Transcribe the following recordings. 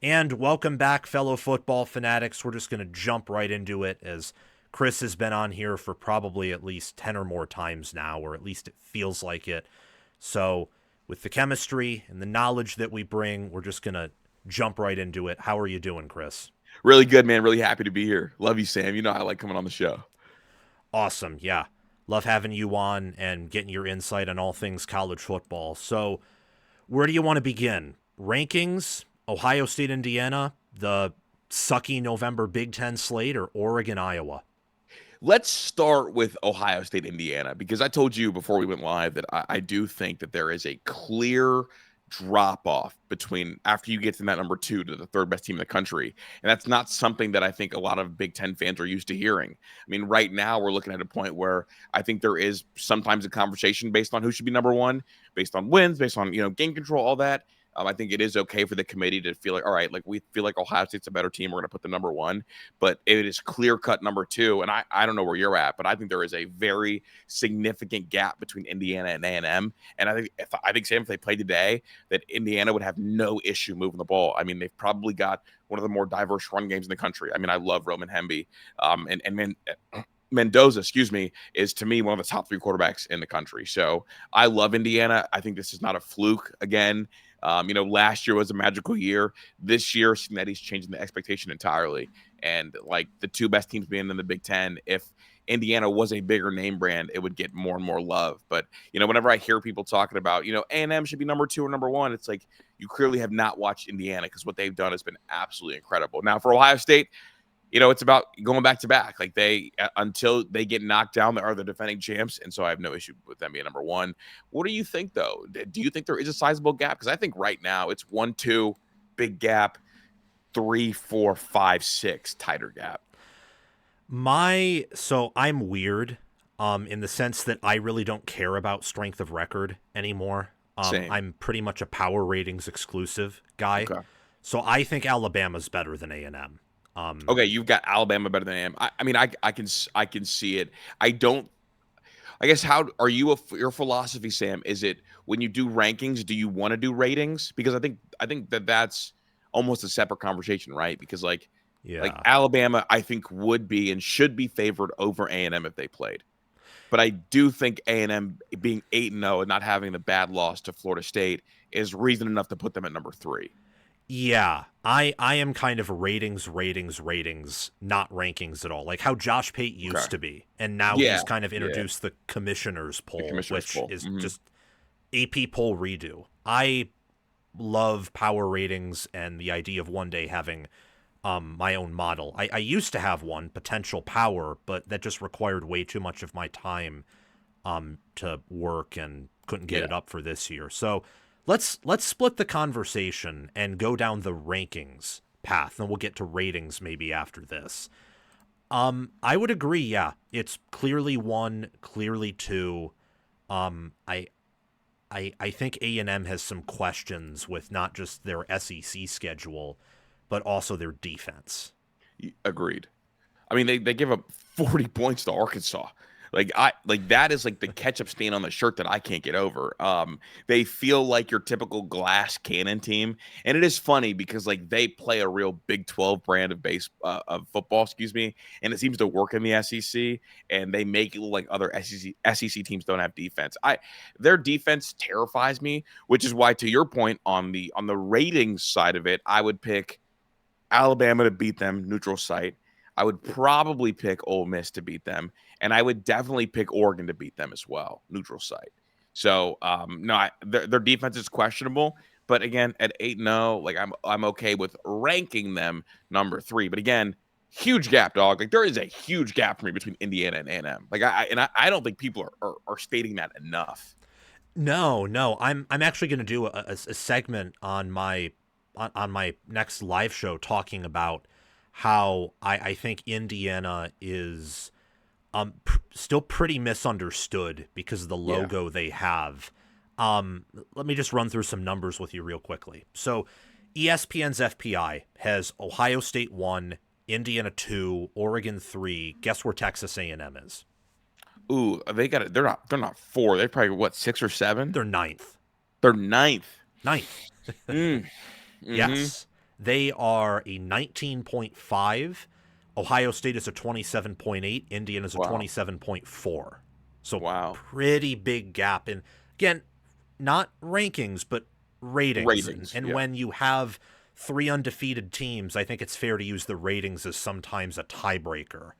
And welcome back, fellow football fanatics. We're just going to jump right into it as Kris has been on here for probably at least 10 or more times now, or at least it feels like it. So, with the chemistry and the knowledge that we bring, we're just going to jump right into it. How are you doing, Kris? Really good, man. Really happy to be here. Love you, Sam. You know I like coming on the show. Awesome. Yeah. Love having you on and getting your insight on all things college football. So, where do you want to begin? Rankings, Ohio State, Indiana, the sucky November Big Ten slate, or Oregon, Iowa? Let's start with Ohio State, Indiana, because I told you before we went live that I do think that there is a clear drop off between after you get to that number two to the third best team in the country. And that's not something that I think a lot of Big Ten fans are used to hearing. I mean, right now we're looking at a point where I think there is sometimes a conversation based on who should be number one, based on wins, based on, game control, all that. I think it is okay for the committee to feel like, all right, like we feel like Ohio State's a better team. We're going to put the number one, but it is clear cut number two. And I don't know where you're at, but I think there is a very significant gap between Indiana and A&M. And I think Sam, if they played today, that Indiana would have no issue moving the ball. I mean, they've probably got one of the more diverse run games in the country. I mean, I love Roman Hemby, Mendoza, excuse me, is to me one of the top three quarterbacks in the country. So I love Indiana. I think this is not a fluke again. Last year was a magical year. This year, Signetti's changing the expectation entirely. And like the two best teams being in the Big Ten, if Indiana was a bigger name brand, it would get more and more love. But whenever I hear people talking about, A&M should be number two or number one, it's like you clearly have not watched Indiana because what they've done has been absolutely incredible. Now for Ohio State, it's about going back to back. Like they, until they get knocked down, they are the defending champs. And so I have no issue with them being number one. What do you think, though? Do you think there is a sizable gap? Because I think right now it's 1-2, big gap, 3-4-5-6, tighter gap. So I'm weird, in the sense that I really don't care about strength of record anymore. Same. I'm pretty much a power ratings exclusive guy. Okay. So I think Alabama's better than A&M. Okay, you've got Alabama better than I am. I mean, I can see it. I don't. I guess how are you? Your philosophy, Sam? Is it when you do rankings? Do you want to do ratings? Because I think that's almost a separate conversation, right? Because like Yeah. Alabama, I think would be and should be favored over A&M if they played. But I do think A&M being 8-0 and not having the bad loss to Florida State is reason enough to put them at number three. Yeah, I am kind of ratings, not rankings at all. Like how Josh Pate Okay. used to be, and now Yeah. he's kind of Yeah. introduced the commissioner's The poll, commissioner's which poll. is Hmm. just AP poll redo. I love power ratings and the idea of one day having my own model. I used to have one, potential power, but that just required way too much of my time to work and couldn't get Yeah. it up for this year. So let's split the conversation and go down the rankings path, and we'll get to ratings maybe after this. I would agree. Yeah, it's clearly one, clearly two. I think A&M has some questions with not just their SEC schedule, but also their defense. Agreed. I mean, they give up 40 points to Arkansas. Like that is like the ketchup stain on the shirt that I can't get over. They feel like your typical glass cannon team, and it is funny because like they play a real Big 12 brand of of football, excuse me, and it seems to work in the SEC, and they make it look like other SEC teams don't have defense. Their defense terrifies me, which is why, to your point on the ratings side of it, I would pick Alabama to beat them, neutral site. I would probably pick Ole Miss to beat them, and I would definitely pick Oregon to beat them as well, neutral site. So, no, their defense is questionable, but again, at 8-0, like I'm okay with ranking them number three. But again, huge gap, dog. Like there is a huge gap for me between Indiana and A&M. Like I don't think people are stating that enough. No, no, I'm actually going to do a segment on my next live show talking about how I think Indiana is still pretty misunderstood because of the Yeah. logo they have. Let me just run through some numbers with you real quickly. So, ESPN's FPI has Ohio State 1, Indiana 2, Oregon 3. Guess where Texas A&M is? Ooh, they got it. They're not four. They're probably what, six or seven? They're ninth. They're ninth. Ninth. Mm, mm-hmm. Yes. They are a 19.5. Ohio State is a 27.8. Indiana is a Wow. 27.4. So Wow. pretty big gap. And again, not rankings, but ratings. And Yeah. when you have 3 undefeated teams, I think it's fair to use the ratings as sometimes a tiebreaker,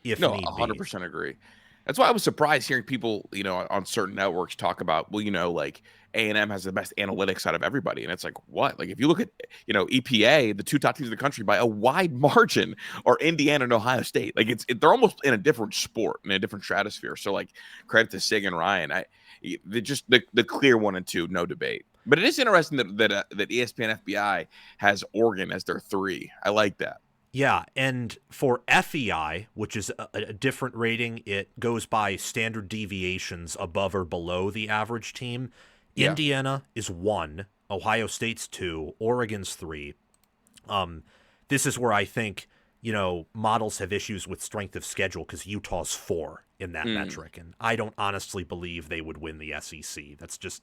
if No, need be. 100% agree. That's why I was surprised hearing people, on certain networks talk about, well, like A&M has the best analytics out of everybody. And it's like, what? Like, if you look at, EPA, the 2 top teams in the country by a wide margin are Indiana and Ohio State. Like, they're almost in a different sport, in a different stratosphere. So, like, credit to Sig and Ryan. They're just the clear 1 and 2, no debate. But it is interesting that ESPN FBI has Oregon as their 3. I like that. Yeah, and for FEI, which is a different rating, it goes by standard deviations above or below the average team. Yeah. Indiana is 1, Ohio State's 2, Oregon's 3. This is where I think, models have issues with strength of schedule because Utah's 4 in that metric, and I don't honestly believe they would win the SEC. That's just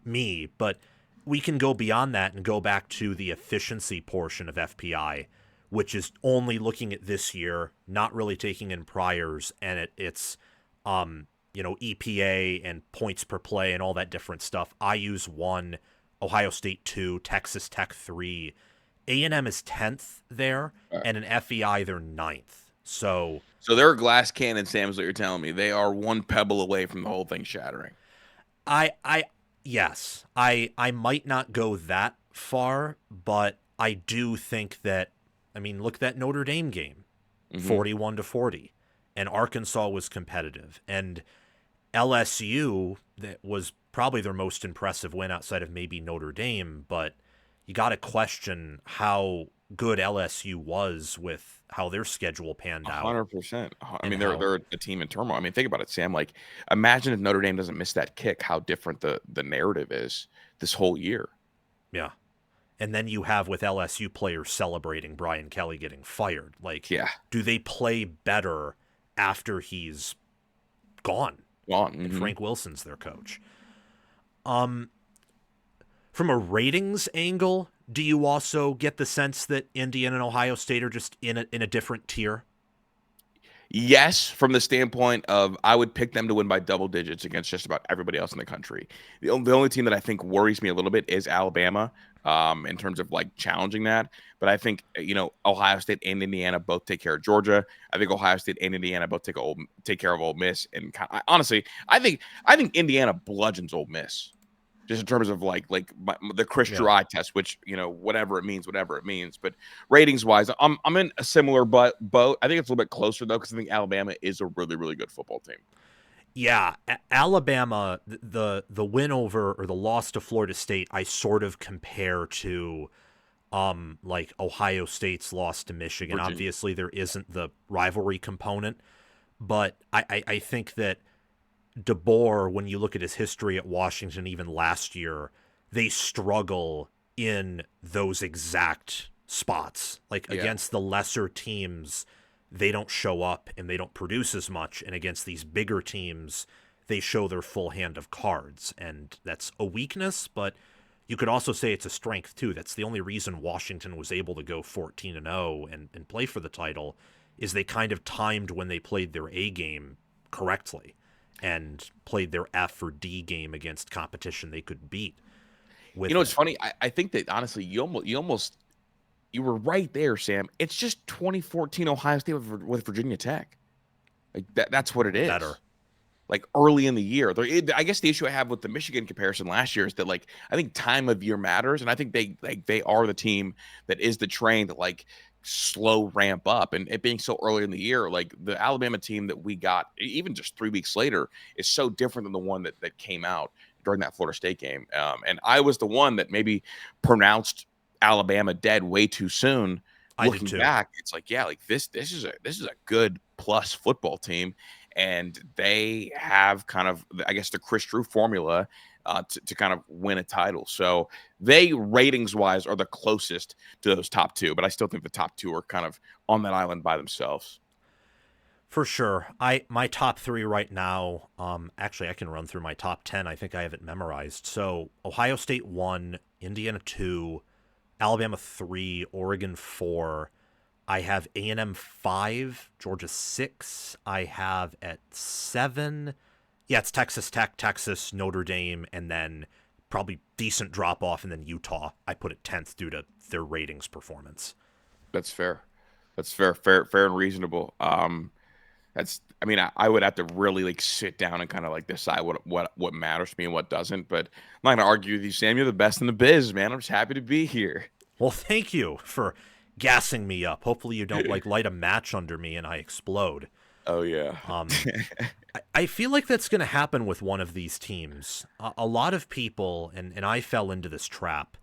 me, but we can go beyond that and go back to the efficiency portion of FPI, which is only looking at this year, not really taking in priors, and it's EPA and points per play and all that different stuff. I use 1, Ohio State 2, Texas Tech 3. A&M is 10th there, and in FEI they're 9th. So they're a glass cannon, Sam, is what you're telling me. They are 1 pebble away from the whole thing shattering. Yes, I might not go that far, but I do think that, look at that Notre Dame game, 41-40, and Arkansas was competitive, and LSU, that was probably their most impressive win outside of maybe Notre Dame, but you got to question how good LSU was with how their schedule panned out. 100%. They're a team in turmoil. Think about it, Sam. Like, imagine if Notre Dame doesn't miss that kick, how different the narrative is this whole year. Yeah. And then you have with LSU players celebrating Brian Kelly getting fired. Like, do they play better after he's gone? And Frank Wilson's their coach. From a ratings angle, do you also get the sense that Indiana and Ohio State are just in a different tier? Yes, from the standpoint of I would pick them to win by double digits against just about everybody else in the country. The only team that I think worries me a little bit is Alabama, in terms of like challenging that. But I think Ohio State and Indiana both take care of Georgia. I think Ohio State and Indiana both take care of Ole Miss. And honestly, I think Indiana bludgeons Ole Miss. Just in terms of like the Kris Drew eye test, which whatever it means. But ratings wise, I'm in a similar boat. I think it's a little bit closer though, because I think Alabama is a really, really good football team. Yeah, Alabama, the win over or the loss to Florida State, I sort of compare to like Ohio State's loss to Michigan. Virginia. Obviously, there isn't the rivalry component, but I think that DeBoer, when you look at his history at Washington, even last year, they struggle in those exact spots. Like against the lesser teams, they don't show up and they don't produce as much. And against these bigger teams, they show their full hand of cards. And that's a weakness, but you could also say it's a strength too. That's the only reason Washington was able to go 14-0 and play for the title, is they kind of timed when they played their A game correctly and played their F or D game against competition they could beat. It's funny. I think that honestly, you were right there, Sam. It's just 2014 Ohio State with Virginia Tech. Like that's what it is. Better. Like early in the year. I guess the issue I have with the Michigan comparison last year is that like I think time of year matters, and I think they are the team that is the train that like slow ramp up, and it being so early in the year, like the Alabama team that we got even just 3 weeks later is so different than the one that came out during that Florida State game. And I was the one that maybe pronounced Alabama dead way too soon. Looking back, it's like, this is a good plus football team, and they have kind of, I guess, the Kris Drew formula to kind of win a title. So they ratings wise are the closest to those top 2, but I still think the top 2 are kind of on that island by themselves. For sure. My top 3 right now, actually I can run through my top 10. I think I have it memorized. So Ohio State 1, Indiana 2, Alabama 3, Oregon 4. I have A&M 5, Georgia 6. I have at 7. Yeah, it's Texas Tech, Texas, Notre Dame, and then probably decent drop off, and then Utah. I put it 10th due to their ratings performance. That's fair. That's fair and reasonable. I mean, I would have to really like sit down and kind of like decide what matters to me and what doesn't. But I'm not gonna argue with you, Sam. You're the best in the biz, man. I'm just happy to be here. Well, thank you for gassing me up. Hopefully you don't like light a match under me and I explode. Oh yeah. I feel like that's going to happen with one of these teams. A lot of people, and I fell into this trap,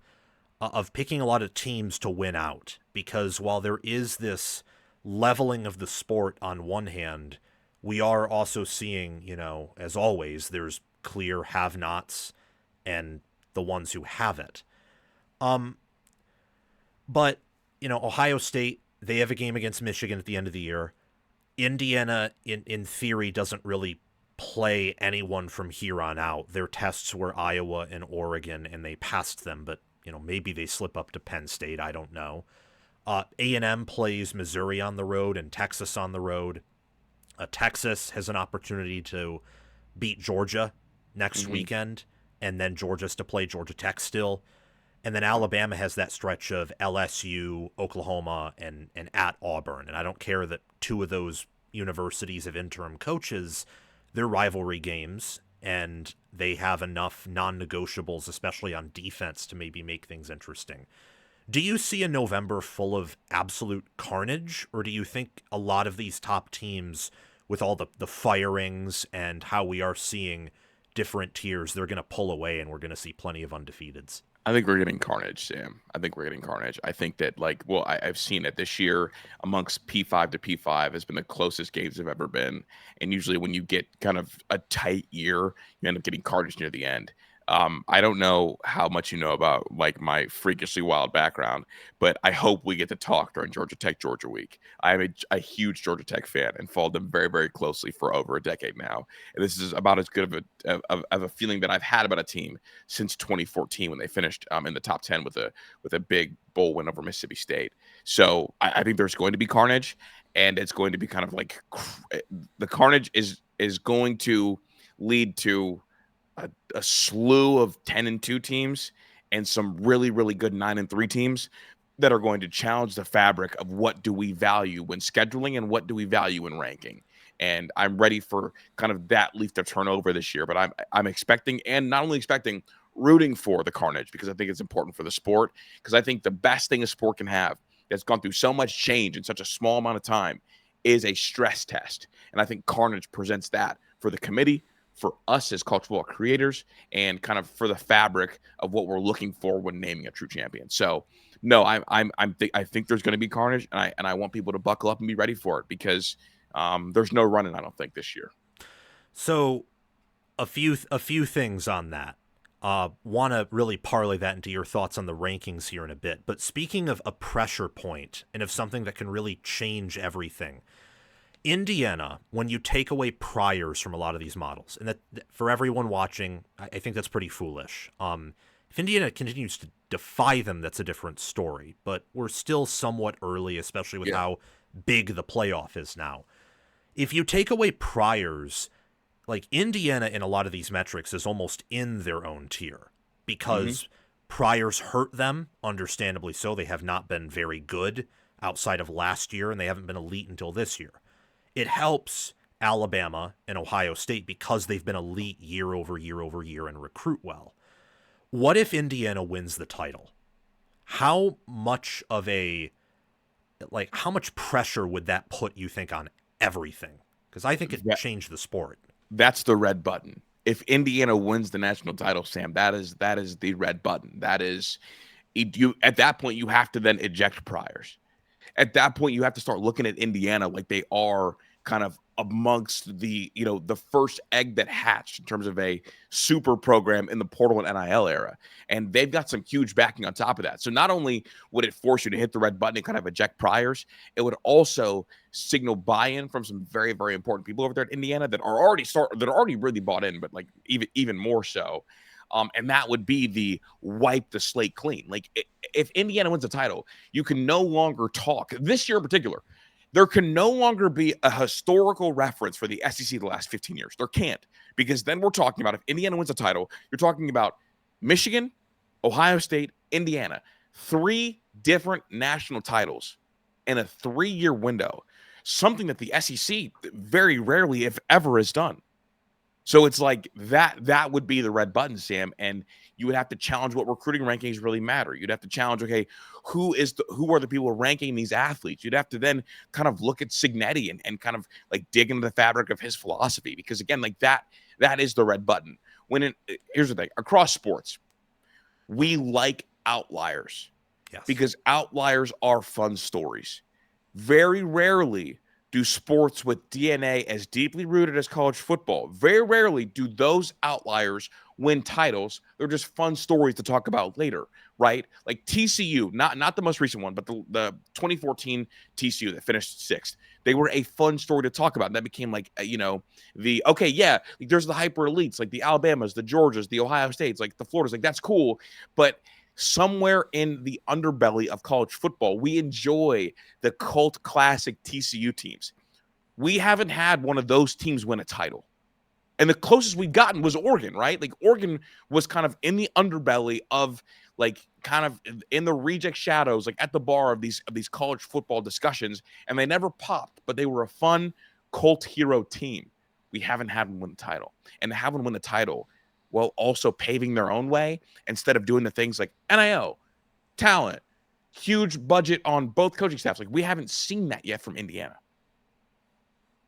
of picking a lot of teams to win out. Because while there is this leveling of the sport on one hand, we are also seeing, as always, there's clear have-nots and the ones who have it. But, Ohio State, they have a game against Michigan at the end of the year. Indiana, in theory, doesn't really play anyone from here on out. Their tests were Iowa and Oregon, and they passed them, but, maybe they slip up to Penn State. I don't know. A&M plays Missouri on the road and Texas on the road. Texas has an opportunity to beat Georgia next weekend, and then Georgia's to play Georgia Tech still. And then Alabama has that stretch of LSU, Oklahoma, and at Auburn. And I don't care that two of those universities have interim coaches. They're rivalry games, and they have enough non-negotiables, especially on defense, to maybe make things interesting. Do you see a November full of absolute carnage, or do you think a lot of these top teams, with all the firings and how we are seeing different tiers, they're going to pull away and we're going to see plenty of undefeateds? I think we're getting carnage, Sam. I think we're getting carnage. I think that, I've seen it this year amongst P5 to P5 has been the closest games have ever been. And usually when you get kind of a tight year, you end up getting carnage near the end. I don't know how much you know about my freakishly wild background, but I hope we get to talk during Georgia Tech Georgia week. I am a huge Georgia Tech fan and followed them very, very closely for over a decade now. And this is about as good of a feeling that I've had about a team since 2014 when they finished in the top 10 with a big bowl win over Mississippi State. So I think there's going to be carnage, and it's going to be kind of the carnage is going to lead to a slew of 10-2 teams and some really, really good 9-3 teams that are going to challenge the fabric of what do we value when scheduling and what do we value in ranking. And I'm ready for kind of that leaf to turn over this year. But I'm expecting, and not only expecting, rooting for the carnage, because I think it's important for the sport. Because I think the best thing a sport can have that's gone through so much change in such a small amount of time is a stress test. And I think carnage presents that for the committee, for us as cultural creators, and kind of for the fabric of what we're looking for when naming a true champion. So no, I think there's going to be carnage, and I want people to buckle up and be ready for it, because there's no running, I don't think, this year. So a few things on that. Want to really parlay that into your thoughts on the rankings here in a bit. But speaking of a pressure point and of something that can really change everything, Indiana, when you take away priors from a lot of these models, and that for everyone watching, I think that's pretty foolish. If Indiana continues to defy them, that's a different story. But we're still somewhat early, especially with how big the playoff is now. If you take away priors, Indiana in a lot of these metrics is almost in their own tier because priors hurt them, understandably so. They have not been very good outside of last year, and they haven't been elite until this year. It helps Alabama and Ohio State because they've been elite year over year over year and recruit well. What if Indiana wins the title? How much of how much pressure would that put, you think, on everything? Because I think it changed the sport. That's the red button. If Indiana wins the national title, Sam, that is the red button. That is, you at that point you have to then eject priors. At that point, you have to start looking at Indiana like they are kind of amongst the first egg that hatched in terms of a super program in the portal and NIL era. And they've got some huge backing on top of that. So not only would it force you to hit the red button and kind of eject priors, it would also signal buy-in from some very, very important people over there at Indiana that are already really bought in, but even more so. And that would be the wipe the slate clean. Like if Indiana wins the title, you can no longer talk this year in particular. There can no longer be a historical reference for the SEC the last 15 years. There can't, because then we're talking about if Indiana wins a title, you're talking about Michigan, Ohio State, Indiana, 3 different national titles in a 3-year window, something that the SEC very rarely, if ever, has done. So it's like that would be the red button, Sam, and you would have to challenge what recruiting rankings really matter. You'd have to challenge, okay, who are the people ranking these athletes? You'd have to then kind of look at Signetti and kind of like dig into the fabric of his philosophy, because again, like that is the red button. Here's the thing, across sports, we like outliers. Yes. Because outliers are fun stories. Very rarely do sports with DNA as deeply rooted as college football, very rarely do those outliers win titles. They're just fun stories to talk about later, right? Like TCU, not the most recent one, but the 2014 TCU that finished 6th. They were a fun story to talk about. And that became like, like there's the hyper elites, like the Alabamas, the Georgias, the Ohio States, like the Floridas, like that's cool. But somewhere in the underbelly of college football, we enjoy the cult classic TCU teams. We haven't had one of those teams win a title. And the closest we've gotten was Oregon, right? Like Oregon was kind of in the underbelly of like kind of in the reject shadows, like at the bar of these college football discussions, and they never popped, but they were a fun cult hero team. We haven't had them win the title. And to have them win the title while also paving their own way instead of doing the things like NIL, talent, huge budget on both coaching staffs. Like we haven't seen that yet from Indiana.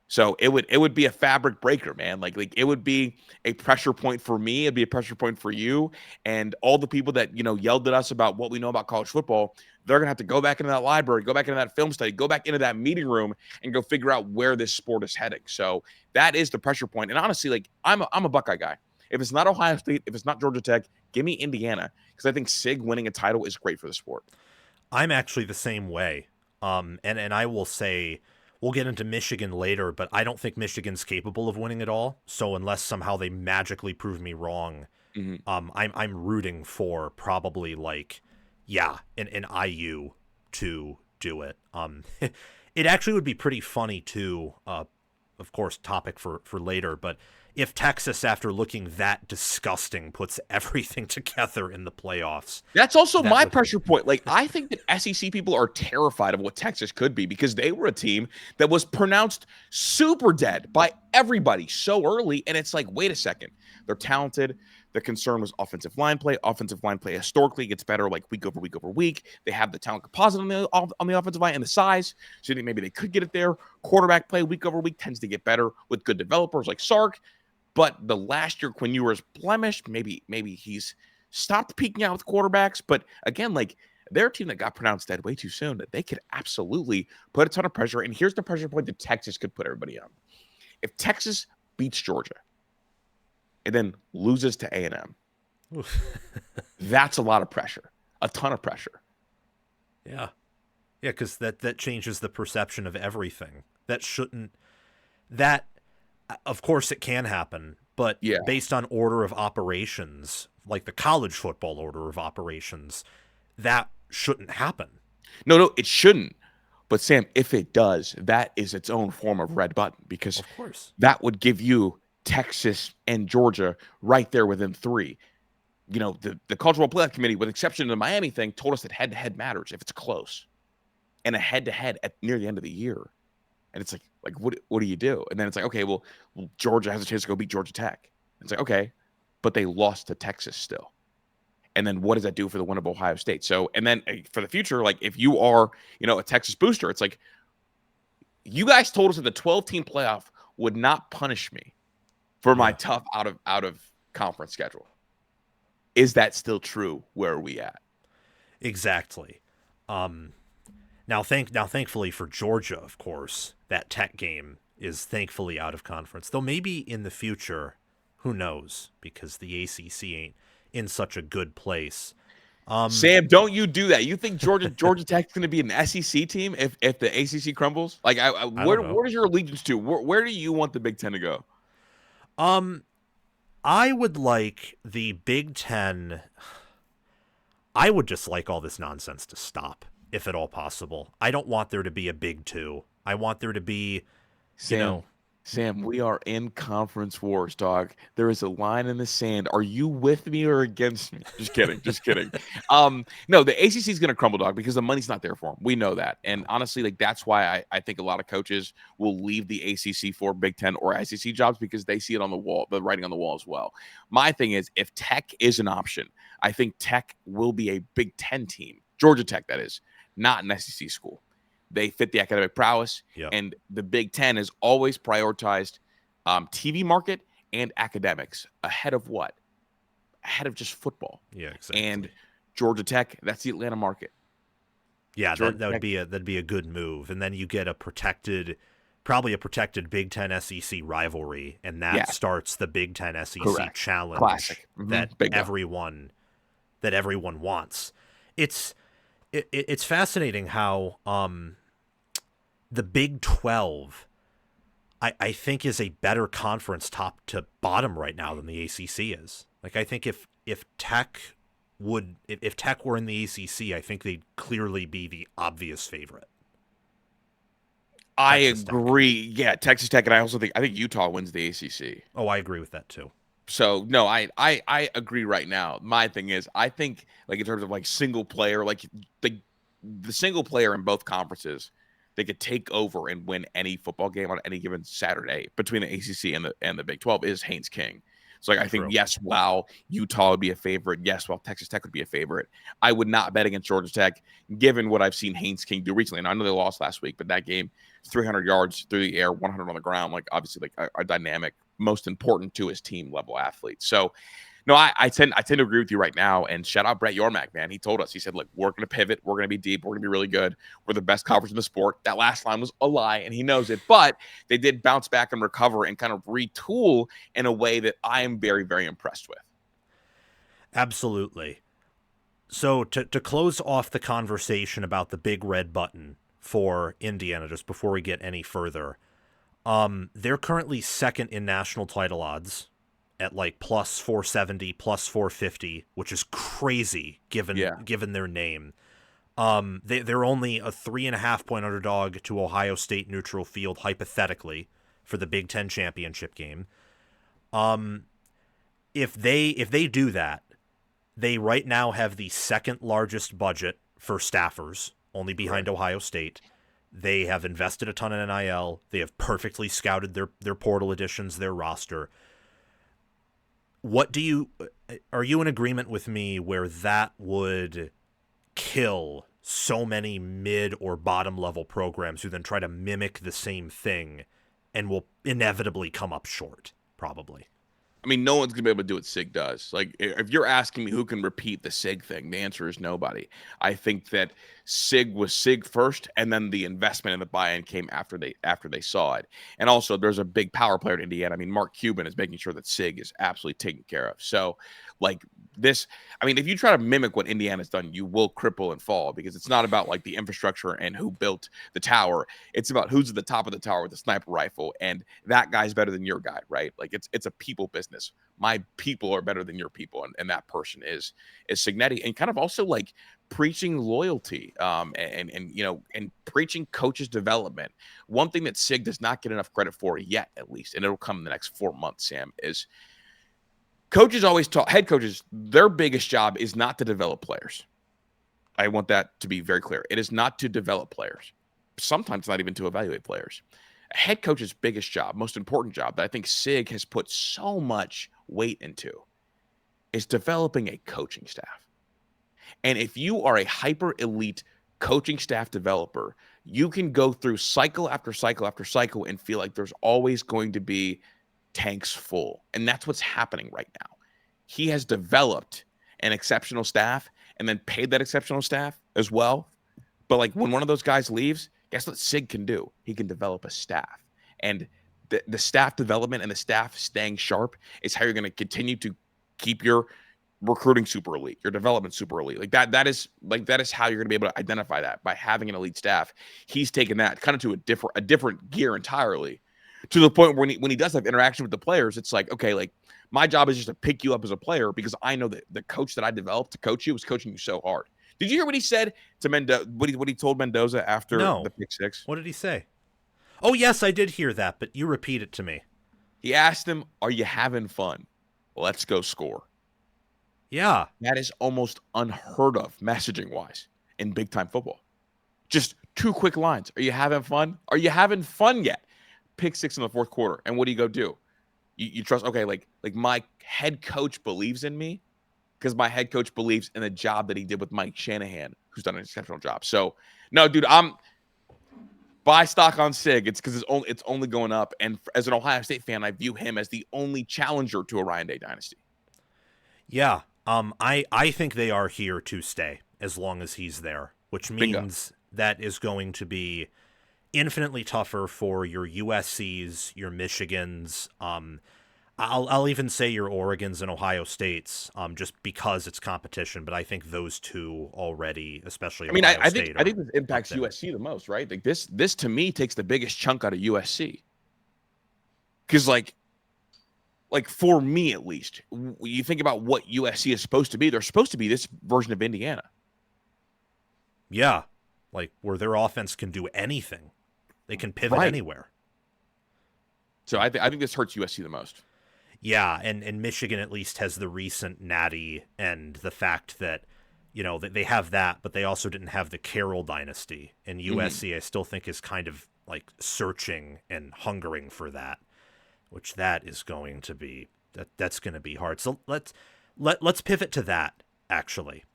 So it would be a fabric breaker, man. Like it would be a pressure point for me. It'd be a pressure point for you and all the people that, yelled at us about what we know about college football. They're going to have to go back into that library, go back into that film study, go back into that meeting room and go figure out where this sport is heading. So that is the pressure point. And honestly, like I'm a Buckeye guy. If it's not Ohio State, if it's not Georgia Tech, give me Indiana, because I think Sig winning a title is great for the sport. I'm actually the same way. And I will say, we'll get into Michigan later, but I don't think Michigan's capable of winning it all. So unless somehow they magically prove me wrong, I'm rooting for probably an IU to do it. It actually would be pretty funny too. Of course, topic for later, but if Texas, after looking that disgusting, puts everything together in the playoffs. That's also my pressure point. Like, I think that SEC people are terrified of what Texas could be, because they were a team that was pronounced super dead by everybody so early. And it's like, wait a second. They're talented. The concern was offensive line play. Offensive line play historically gets better like week over week over week. They have the talent composite on the offensive line and the size. So you think maybe they could get it there. Quarterback play week over week tends to get better with good developers like Sark. But the last year, Quinn Ewers blemished. Maybe he's stopped peaking out with quarterbacks. But again, like, they're a team that got pronounced dead way too soon, that they could absolutely put a ton of pressure. And here's the pressure point that Texas could put everybody on. If Texas beats Georgia and then loses to A&M, that's a lot of pressure, a ton of pressure. Yeah, because that changes the perception of everything. Of course it can happen, but based on order of operations, like the college football order of operations, that shouldn't happen. No, it shouldn't. But Sam, if it does, that is its own form of red button, because of course that would give you Texas and Georgia right there within 3. The College Football Playoff Committee, with exception of the Miami thing, told us that head-to-head matters if it's close, and a head-to-head at near the end of the year. And it's like what do you do? And then it's like, okay, well, Georgia has a chance to go beat Georgia Tech. It's like, okay, but they lost to Texas still. And then what does that do for the win of Ohio State? So, and then for the future, like if you are, a Texas booster, it's like, you guys told us that the 12-team playoff would not punish me for my tough out of conference schedule. Is that still true? Where are we at? Exactly. Now, thankfully for Georgia, of course, that Tech game is thankfully out of conference. Though maybe in the future, who knows? Because the ACC ain't in such a good place. Sam, don't you do that? You think Georgia Tech's going to be an SEC team if the ACC crumbles? Like, where is your allegiance to? Where do you want the Big Ten to go? I would like the Big Ten. I would just like all this nonsense to stop, if at all possible. I don't want there to be a Big Two. I want there to be, you know, Sam, we are in conference wars, dog. There is a line in the sand. Are you with me or against me? Just kidding. Just kidding. No, the ACC is going to crumble, dog, because the money's not there for them. We know that. And honestly, like that's why I think a lot of coaches will leave the ACC for Big Ten or SEC jobs because they see it on the wall, the writing on the wall as well. My thing is, if Tech is an option, I think Tech will be a Big Ten team. Georgia Tech, that is, not an SEC school. They fit the academic prowess, and the Big Ten has always prioritized TV market and academics ahead of what? Ahead of just football. Yeah, exactly. And Georgia Tech, that's the Atlanta market. Yeah, that'd be a good move, and then you get probably a protected Big Ten SEC rivalry, and that starts the Big Ten SEC challenge. Classic. That everyone wants. It's fascinating how the Big 12, I think, is a better conference top to bottom right now than the ACC is. Like, I think if Tech were in the ACC, I think they'd clearly be the obvious favorite. I agree. Yeah, Texas Tech, and I think Utah wins the ACC. Oh, I agree with that too. So no, I agree right now. My thing is, I think like in terms of like single player, like the single player in both conferences, they could take over and win any football game on any given Saturday between the ACC and the Big 12 is Haynes King. So like, I think, yes, while Utah would be a favorite, yes, while Texas Tech would be a favorite, I would not bet against Georgia Tech, given what I've seen Haynes King do recently. And I know they lost last week, but that game, 300 yards through the air, 100 on the ground, like obviously like a dynamic, most important to his team level athlete. So no, I tend to agree with you right now. And shout out Brett Yormark, man. He told us, he said, look, we're going to pivot. We're going to be deep. We're going to be really good. We're the best conference in the sport. That last line was a lie, and he knows it. But they did bounce back and recover and kind of retool in a way that I am very, very impressed with. Absolutely. So to close off the conversation about the big red button for Indiana, just before we get any further, they're currently second in national title odds at like plus 470, plus 450, which is crazy given their name. They're only a 3.5 point underdog to Ohio State neutral field, hypothetically, for the Big Ten championship game. If they do that, they right now have the second largest budget for staffers, only behind Ohio State. They have invested a ton in NIL. They have perfectly scouted their portal additions, their roster. Are you in agreement with me where that would kill so many mid or bottom level programs who then try to mimic the same thing and will inevitably come up short, probably? I mean, no one's going to be able to do what SIG does. Like, if you're asking me who can repeat the SIG thing, the answer is nobody. I think that SIG was SIG first, and then the investment and the buy-in came after they saw it. And also, there's a big power player in Indiana. I mean, Mark Cuban is making sure that SIG is absolutely taken care of. So, like this, I mean, if you try to mimic what Indiana's done, you will cripple and fall, because it's not about like the infrastructure and who built the tower. It's about who's at the top of the tower with a sniper rifle, and that guy's better than your guy, right? Like it's a people business. My people are better than your people, and that person is Signetti, and kind of also like preaching loyalty, and preaching coaches development. One thing that SIG does not get enough credit for yet, at least, and it'll come in the next 4 months, Sam, is coaches always talk, head coaches, their biggest job is not to develop players. I want that to be very clear. It is not to develop players. Sometimes not even to evaluate players. A head coach's biggest job, most important job that I think SIG has put so much weight into is developing a coaching staff. And if you are a hyper elite coaching staff developer, you can go through cycle after cycle after cycle and feel like there's always going to be tanks full. And that's what's happening right now. He has developed an exceptional staff and then paid that exceptional staff as well. But like when one of those guys leaves, guess what SIG can do? He can develop a staff. And the staff development and the staff staying sharp is how you're going to continue to keep your recruiting super elite, your development super elite. Like that is how you're going to be able to identify that, by having an elite staff. He's taken that kind of to a different gear entirely. to the point where when he does have interaction with the players, it's like, okay, like my job is just to pick you up as a player because I know that the coach that I developed to coach you was coaching you so hard. Did you hear what he said to Mendoza? What he told Mendoza after the No. pick six? What did he say? Oh, yes, I did hear that, but you repeat it to me. He asked him, "Are you having fun? Let's go score." Yeah. That is almost unheard of messaging wise in big time football. Just 2 quick lines. Are you having fun? Are you having fun yet? Pick six in the fourth quarter. And what do you go do? You trust, okay, like my head coach believes in me because my head coach believes in the job that he did with Mike Shanahan, who's done an exceptional job. So, no, dude, I'm buy stock on Sig. It's because it's only going up. And as an Ohio State fan, I view him as the only challenger to a Ryan Day dynasty. Yeah. I think they are here to stay as long as he's there, which means that is going to be infinitely tougher for your USCs, your Michigans, I'll even say your Oregons and Ohio States, just because it's competition. But I think those two already, especially Ohio State, I think this impacts USC the most, right? Like this to me takes the biggest chunk out of USC, because like for me at least, you think about what USC is supposed to be. They're supposed to be this version of Indiana. Yeah, like where their offense can do anything, they can pivot anywhere. So I think this hurts USC the most. Yeah, and Michigan at least has the recent natty and the fact that, that they have that, but they also didn't have the Carroll dynasty. And USC, I still think, is kind of like searching and hungering for that, which that is going to be that's going to be hard. So let's pivot to that actually.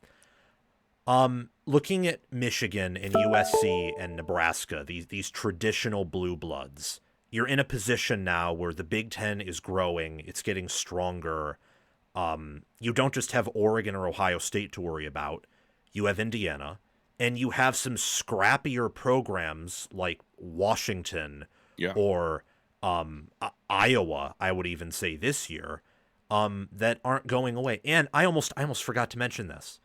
Looking at Michigan and USC and Nebraska, these traditional blue bloods. You're in a position now where the Big Ten is growing. It's getting stronger. You don't just have Oregon or Ohio State to worry about. You have Indiana. And you have some scrappier programs like Washington or Iowa, I would even say this year, that aren't going away. And I almost forgot to mention this.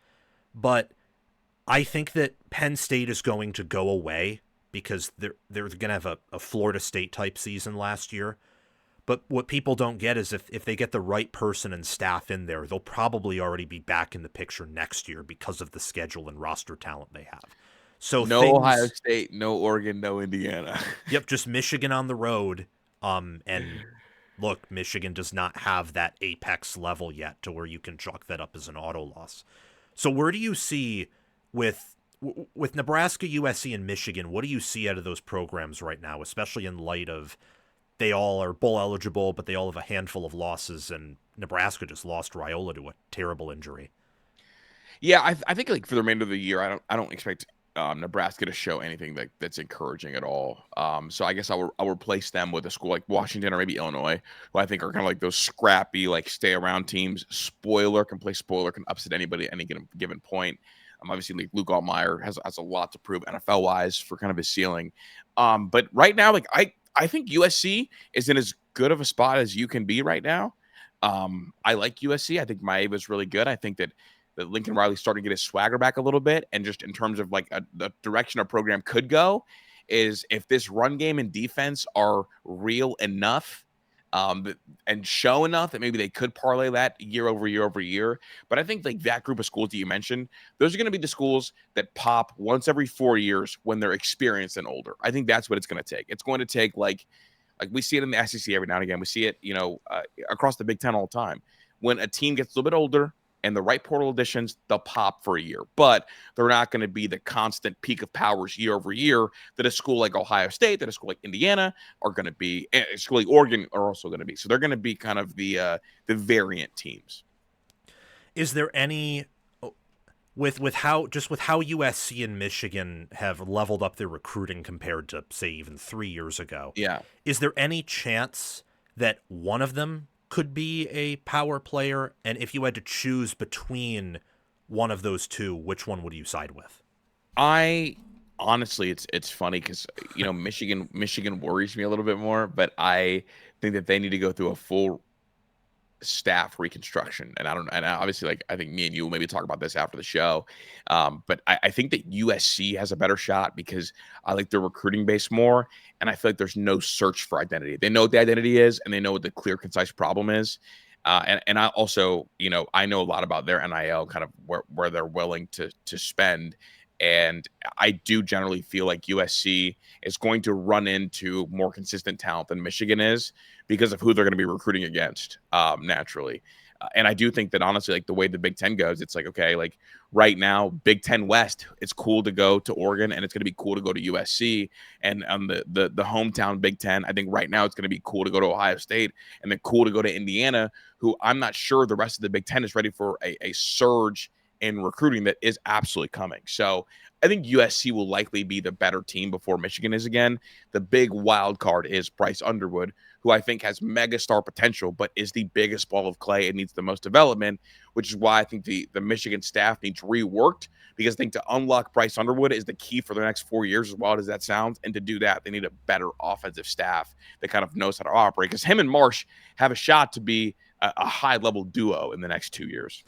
But I think that Penn State is going to go away, because they're going to have a Florida State type season last year. But what people don't get is if they get the right person and staff in there, they'll probably already be back in the picture next year because of the schedule and roster talent they have. So no Ohio State, no Oregon, no Indiana. Yep, just Michigan on the road. And look, Michigan does not have that apex level yet to where you can chalk that up as an auto loss. So where do you see with Nebraska, USC, and Michigan, what do you see out of those programs right now, especially in light of they all are bowl eligible, but they all have a handful of losses, and Nebraska just lost Raiola to a terrible injury? Yeah, I think like for the remainder of the year, I don't expect Nebraska to show anything that's encouraging at all. So I guess I'll replace them with a school like Washington or maybe Illinois, who I think are kind of like those scrappy, like stay around teams. Spoiler, can upset anybody at any given point. Obviously, like Luke Altmaier has a lot to prove NFL wise for kind of his ceiling. But right now, like I think USC is in as good of a spot as you can be right now. I like USC. I think Maeva's really good. I think that Lincoln Riley's starting to get his swagger back a little bit. And just in terms of like the direction our program could go is if this run game and defense are real enough, and show enough that maybe they could parlay that year over year. But I think like that group of schools that you mentioned, those are going to be the schools that pop once every 4 years when they're experienced and older. I think that's what it's going to take. It's going to take like we see it in the SEC every now and again. We see it, across the Big Ten all the time. When a team gets a little bit older and the right portal additions, they'll pop for a year. But they're not going to be the constant peak of powers year over year that a school like Ohio State, that a school like Indiana are going to be, and a school like Oregon are also going to be. So they're going to be kind of the variant teams. Is there any with how USC and Michigan have leveled up their recruiting compared to, say, even 3 years ago? Yeah. Is there any chance that one of them could be a power player? And if you had to choose between one of those two, which one would you side with? I honestly, it's funny because Michigan worries me a little bit more, but I think that they need to go through a full staff reconstruction. And obviously, like, I think me and you will maybe talk about this after the show. But I think that USC has a better shot because I like their recruiting base more. And I feel like there's no search for identity. They know what the identity is, and they know what the clear, concise problem is. And I also, I know a lot about their NIL, kind of where they're willing to spend. And I do generally feel like USC is going to run into more consistent talent than Michigan is because of who they're going to be recruiting against, naturally. And I do think that, honestly, like, the way the Big Ten goes, it's like, okay, like right now, Big Ten West, it's cool to go to Oregon, and it's going to be cool to go to USC. And on the hometown Big Ten, I think right now it's going to be cool to go to Ohio State, and then cool to go to Indiana, who I'm not sure the rest of the Big Ten is ready for a surge in recruiting that is absolutely coming. So I think USC will likely be the better team before Michigan is again. The big wild card is Bryce Underwood, who I think has mega star potential, but is the biggest ball of clay and needs the most development, which is why I think the Michigan staff needs reworked, because I think to unlock Bryce Underwood is the key for the next 4 years, as wild as that sounds. And to do that, they need a better offensive staff that kind of knows how to operate, because him and Marsh have a shot to be a high-level duo in the next 2 years.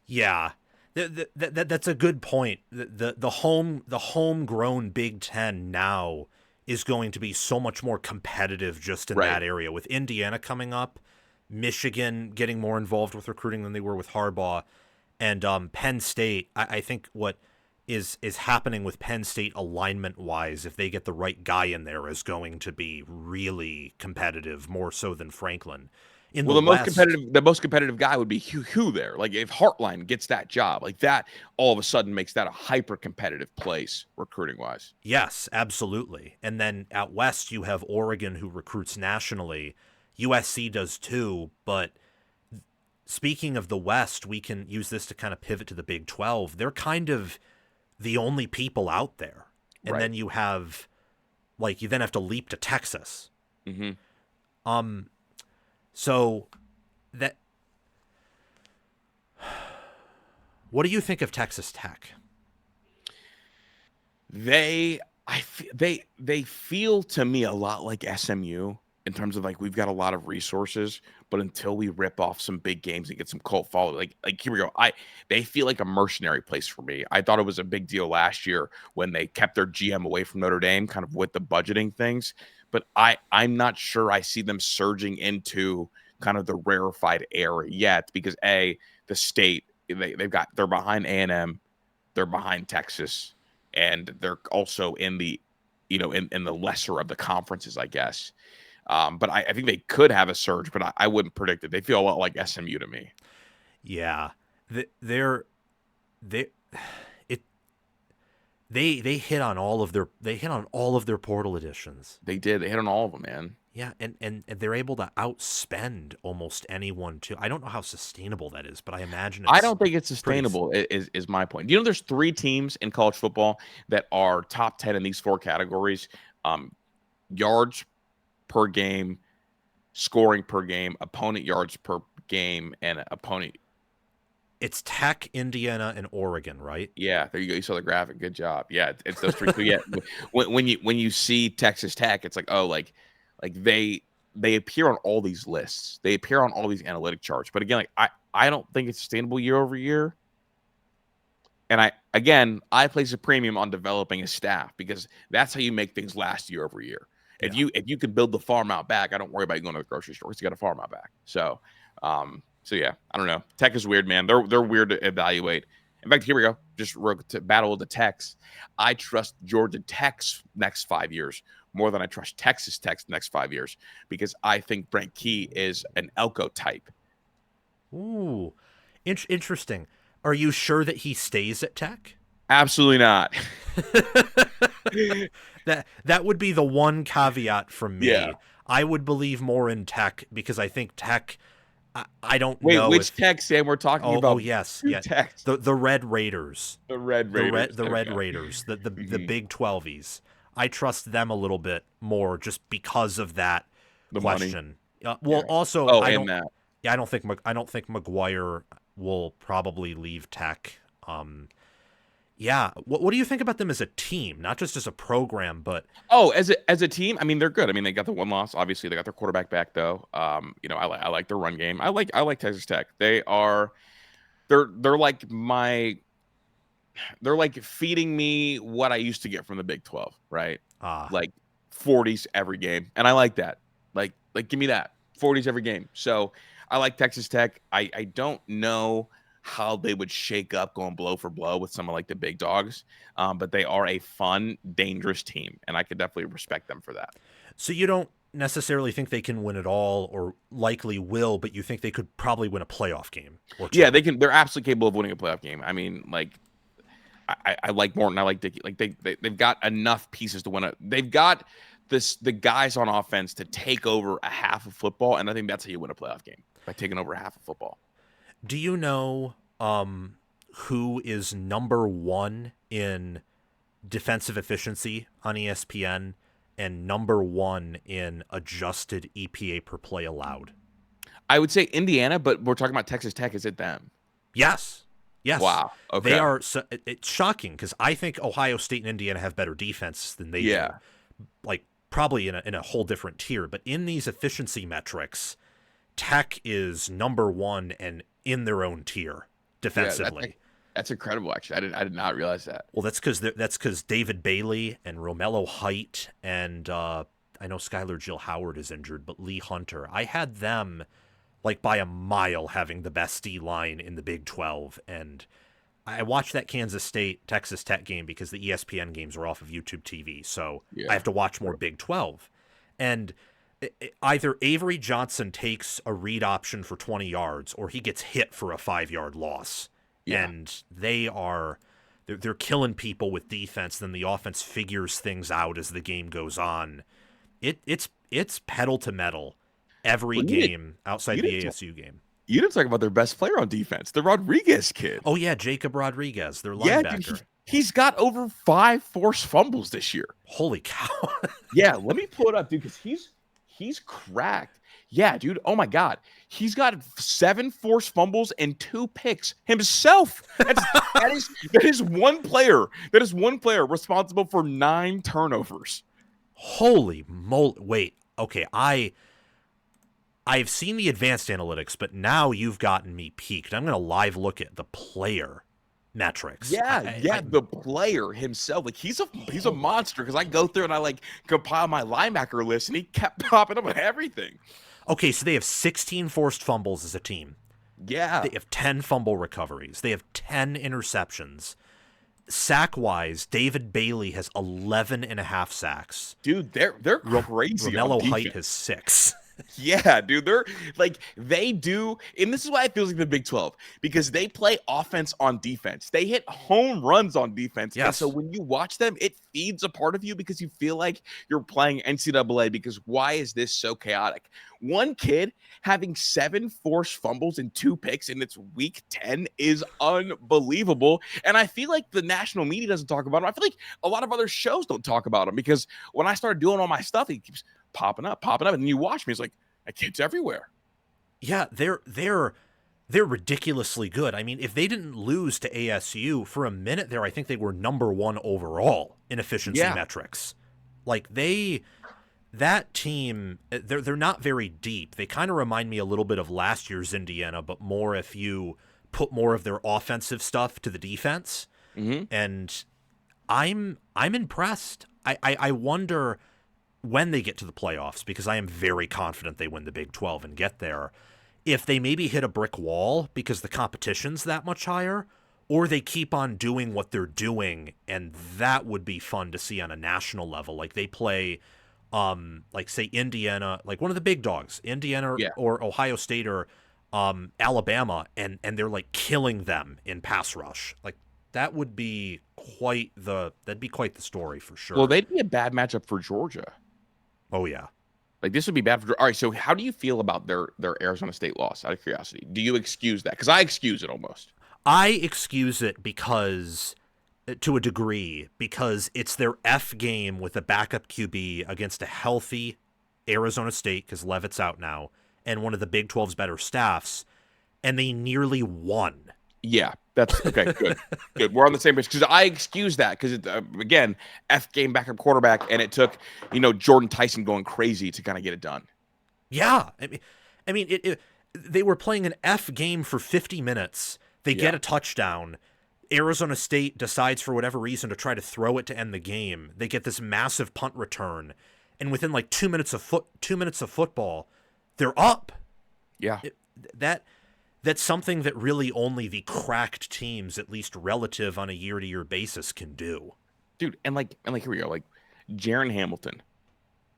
Yeah. That's a good point. The homegrown Big Ten now is going to be so much more competitive just in that area, with Indiana coming up, Michigan getting more involved with recruiting than they were with Harbaugh, and Penn State. I think what is happening with Penn State alignment wise, if they get the right guy in there, is going to be really competitive, more so than Franklin. The most competitive guy would be Hugh there. Like, if Hartline gets that job, like that, all of a sudden makes that a hyper competitive place recruiting wise. Yes, absolutely. And then out west, you have Oregon, who recruits nationally. USC does too. But speaking of the West, we can use this to kind of pivot to the Big 12. They're kind of the only people out there. And then you have, like, you then have to leap to Texas. Mm-hmm. So that, what do you think of Texas Tech? They feel to me a lot like SMU in terms of, like, we've got a lot of resources, but until we rip off some big games and get some cult following, like here we go. They feel like a mercenary place for me. I thought it was a big deal last year when they kept their GM away from Notre Dame, kind of with the budgeting things. But I'm not sure I see them surging into kind of the rarefied air yet, because the state, they're behind A&M, they're behind Texas, and they're also in the, in the lesser of the conferences, I guess. But I think they could have a surge, but I wouldn't predict it. They feel a lot like SMU to me. Yeah, They hit on all of their portal additions. They did. They hit on all of them, man. Yeah, and they're able to outspend almost anyone too. I don't know how sustainable that is, but I imagine I don't think it's sustainable. Is my point. There's 3 teams in college football that are top 10 in these 4 categories: yards per game, scoring per game, opponent yards per game, and opponent. It's Tech, Indiana, and Oregon, right? Yeah, there you go. You saw the graphic. Good job. Yeah, it's those 3. So yeah, when you see Texas Tech, it's like, oh, like they appear on all these lists. They appear on all these analytic charts. But again, like, I don't think it's sustainable year over year. And I place a premium on developing a staff, because that's how you make things last year over year. If you can build the farm out back, I don't worry about you going to the grocery store, because you got a farm out back. So yeah, I don't know. Tech is weird, man. They're weird to evaluate. In fact, here we go. Just to battle of the Techs. I trust Georgia Tech's next 5 years more than I trust Texas Tech's next 5 years, because I think Brent Key is an Elko type. Ooh, interesting. Are you sure that he stays at Tech? Absolutely not. That would be the one caveat from me. Yeah. I would believe more in Tech, because I think Tech. I don't know. Wait, which Tech, Sam? We're talking about. Oh yes, yeah. The Red Raiders. The Red Raiders. The Red Raiders. The Big 12s. I trust them a little bit more, just because of that question. Also, I don't think McGuire will probably leave Tech. Yeah. What do you think about them as a team, not just as a program, but As a team, I mean, they're good. I mean, they got the one loss. Obviously, they got their quarterback back though. I like their run game. I like Texas Tech. They're like they're like feeding me what I used to get from the Big 12, right? Like 40s every game, and I like that. Like give me that 40s every game. So I like Texas Tech. I don't know how they would shake up going blow for blow with someone like the big dogs, but they are a fun, dangerous team, and I could definitely respect them for that. So you don't necessarily think they can win it all, or likely will, but you think they could probably win a playoff game or two. Yeah, they can. They're absolutely capable of winning a playoff game. I mean, like I like Morton. I like Dickey. Like they've got enough pieces to win it. They've got the guys on offense to take over a half of football, and I think that's how you win a playoff game, by taking over half of football. Do you know who is number one in defensive efficiency on ESPN and number one in adjusted EPA per play allowed? I would say Indiana, but we're talking about Texas Tech. Is it them? Yes. Wow. Okay. They are. So, it's shocking because I think Ohio State and Indiana have better defenses than they do. Like probably in a whole different tier. But in these efficiency metrics, Tech is number one and in their own tier defensively. Yeah, that's incredible. Actually, I did not realize that. Well, that's because David Bailey and Romello Height and I know Skylar Jill Howard is injured, but Lee Hunter. I had them like by a mile having the best D line in the Big 12, and I watched that Kansas State Texas Tech game because the ESPN games are off of YouTube TV, so I have to watch more Big 12, and either Avery Johnson takes a read option for 20 yards or he gets hit for a 5-yard loss. Yeah. And they're killing people with defense. Then the offense figures things out as the game goes on. It's pedal to metal every game outside the ASU game. You didn't talk about their best player on defense, the Rodriguez kid. Oh yeah, Jacob Rodriguez, their linebacker. Dude, he's got over 5 forced fumbles this year. Holy cow! Yeah, let me pull it up, dude, because he's cracked. Yeah, dude. Oh my God, he's got 7 forced fumbles and 2 picks himself. That is one player. That is one player responsible for 9 turnovers. Holy moly! Wait, okay, I've seen the advanced analytics, but now you've gotten me peaked. I'm going to live look at the player metrics. The player himself. Like he's a monster, because I go through and I like compile my linebacker list, and he kept popping up with everything. Okay, so they have 16 forced fumbles as a team. Yeah. They have 10 fumble recoveries. They have 10 interceptions. Sack-wise, David Bailey has 11.5 sacks. Dude, they're crazy. Romello Height has 6. Yeah, dude, they do, and this is why it feels like the Big 12, because they play offense on defense. They hit home runs on defense. Yes. And so when you watch them, it feeds a part of you because you feel like you're playing NCAA, because why is this so chaotic? One kid having 7 forced fumbles and 2 picks in its week 10 is unbelievable. And I feel like the national media doesn't talk about him. I feel like a lot of other shows don't talk about him, because when I started doing all my stuff, he keeps popping up, and you watch me, it's like, that kid's everywhere. Yeah, they're ridiculously good. I mean, if they didn't lose to ASU for a minute there, I think they were number 1 overall in efficiency metrics. Like that team, they're not very deep. They kind of remind me a little bit of last year's Indiana, but more if you put more of their offensive stuff to the defense. Mm-hmm. And I'm impressed. I wonder when they get to the playoffs, because I am very confident they win the Big 12 and get there, if they maybe hit a brick wall because the competition's that much higher, or they keep on doing what they're doing, and that would be fun to see on a national level. Like they play, like say Indiana, like one of the big dogs, Indiana or Ohio State or Alabama, and they're like killing them in pass rush. Like that would be quite the story for sure. Well, they'd be a bad matchup for Georgia. Oh yeah. Like this would be bad for. All right, so how do you feel about their Arizona State loss? Out of curiosity, do you excuse that? Because I excuse it almost. I excuse it because, to a degree, because it's their F game with a backup QB against a healthy Arizona State, because Levitt's out now, and one of the Big 12's better staffs, and they nearly won. Yeah, That's okay. Good, good. We're on the same page because I excuse that because again, F game backup quarterback, and it took Jordan Tyson going crazy to kind of get it done. Yeah, they were playing an F game for 50 minutes. They get a touchdown. Arizona State decides for whatever reason to try to throw it to end the game. They get this massive punt return, and within like 2 minutes of football, they're up. Yeah, that's something that really only the cracked teams, at least relative on a year-to-year basis, can do. Dude, and here we go. Like Jaron Hamilton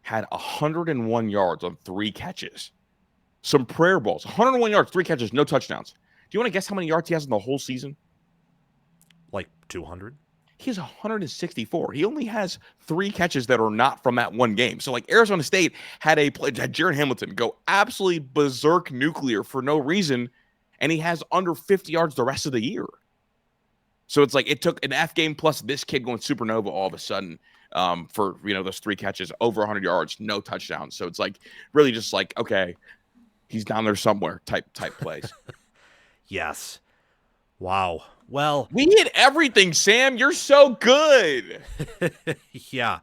had 101 yards on 3 catches. Some prayer balls. 101 yards, 3 catches, no touchdowns. Do you want to guess how many yards he has in the whole season? Like 200? He has 164. He only has 3 catches that are not from that one game. So, like, Arizona State had Jaron Hamilton go absolutely berserk nuclear for no reason, and he has under 50 yards the rest of the year. So it's like it took an F game plus this kid going supernova all of a sudden for those 3 catches, over 100 yards, no touchdowns. So it's like really just like, okay, he's down there somewhere type plays. Yes. Wow. Well, we hit everything, Sam. You're so good. Yeah.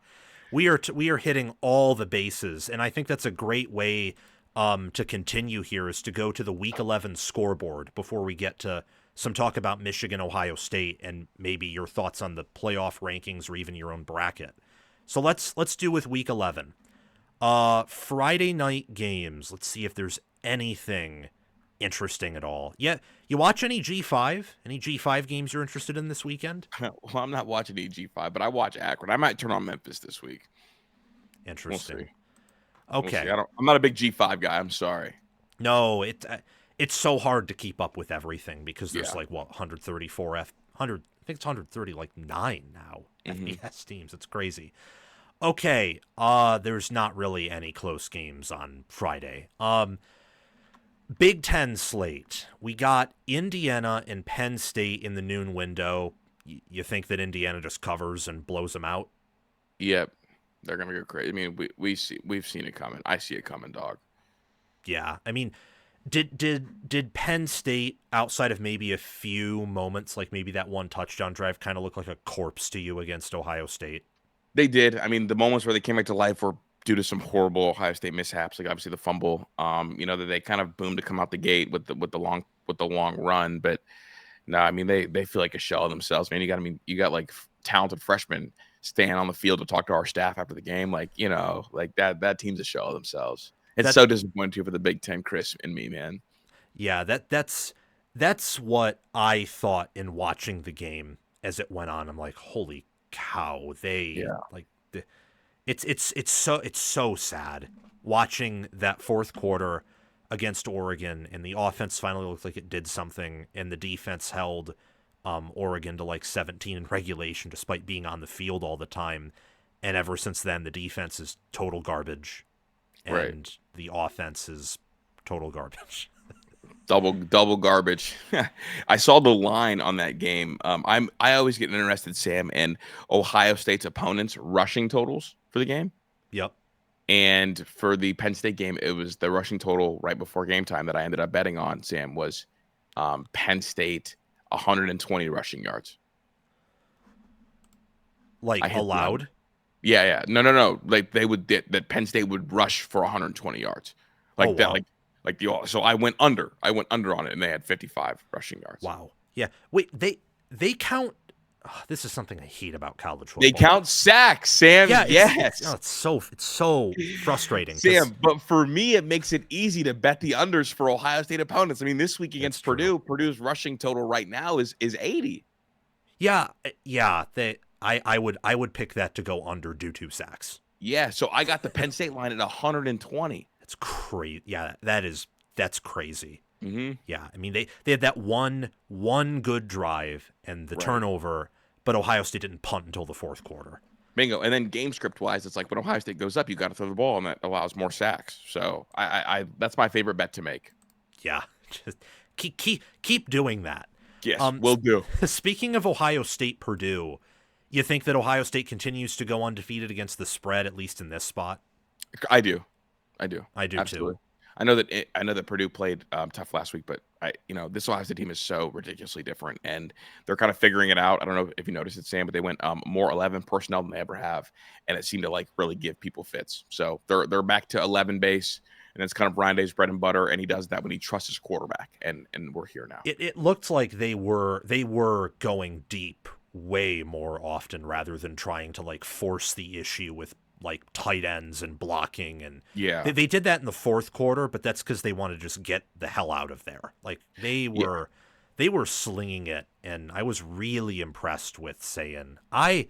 We are hitting all the bases, and I think that's a great way to continue here is to go to the Week 11 scoreboard before we get to some talk about Michigan, Ohio State, and maybe your thoughts on the playoff rankings or even your own bracket. So let's do with Week 11. Friday night games. Let's see if there's anything interesting at all. Yeah, you watch any G5? Any G5 games you're interested in this weekend? Well, I'm not watching any G5, but I watch Akron. I might turn on Memphis this week. Interesting. We'll see. Okay. We'll see. I'm not a big G5 guy. I'm sorry. No, it's so hard to keep up with everything because there's 134 I think it's 130 like 9 now FBS teams. It's crazy. Okay, there's not really any close games on Friday. Big Ten slate. We got Indiana and Penn State in the noon window. You think that Indiana just covers and blows them out? Yep. They're gonna go crazy. I mean, we've seen it coming. I see it coming, dog. Yeah. I mean, did Penn State, outside of maybe a few moments, like maybe that one touchdown drive, kind of look like a corpse to you against Ohio State? They did. I mean, the moments where they came back to life were due to some horrible Ohio State mishaps, like obviously the fumble. That they kind of boomed to come out the gate with the long run, but no, I mean they feel like a shell of themselves, man. You got like talented freshmen staying on the field to talk to our staff after the game, like that team's a shell of themselves. It's so disappointing too for the Big Ten, Chris and me, man. Yeah, that's what I thought in watching the game as it went on. I'm like, holy cow, it's so sad watching that fourth quarter against Oregon, and the offense finally looked like it did something, and the defense held Oregon to like 17 in regulation despite being on the field all the time. And ever since then, the defense is total garbage, and the offense is total garbage. Double garbage. I saw the line on that game. I always get interested, Sam, in Ohio State's opponents' rushing totals for the game. Yep. And for the Penn State game, it was the rushing total right before game time that I ended up betting on, Sam, was Penn State 120 rushing yards. Like allowed? Yeah. No. Like that Penn State would rush for 120 yards. Like that, wow. So I went under on it, and they had 55 rushing yards. Wow. Yeah. Wait, they count. Oh, this is something I hate about college football. They count sacks, Sam. Yeah, yes. It's so frustrating. Sam, but for me, it makes it easy to bet the unders for Ohio State opponents. I mean, this week against Purdue, Purdue's rushing total right now is 80. Yeah. I would pick that to go under due to sacks. Yeah, so I got the Penn State line at 120. That's crazy. Yeah, that's crazy. Mm-hmm. Yeah, I mean they had that one good drive and the turnover, but Ohio State didn't punt until the fourth quarter. Bingo. And then game script wise, it's like when Ohio State goes up, you got to throw the ball, and that allows more sacks. So I that's my favorite bet to make. Yeah, just keep doing that. Yes, we'll do. Speaking of Ohio State, Purdue, you think that Ohio State continues to go undefeated against the spread, at least in this spot? I do Absolutely. too. I know that Purdue played tough last week, but this Ohio State team is so ridiculously different, and they're kind of figuring it out. I don't know if you noticed it, Sam, but they went more 11 personnel than they ever have, and it seemed to like really give people fits. So they're back to 11 base, and it's kind of Brian Day's bread and butter, and he does that when he trusts his quarterback, and we're here now. It looked like they were going deep way more often rather than trying to like force the issue with like tight ends and blocking, and they did that in the fourth quarter, but that's because they wanted to just get the hell out of there. Like they were slinging it, and I was really impressed with Sayin. I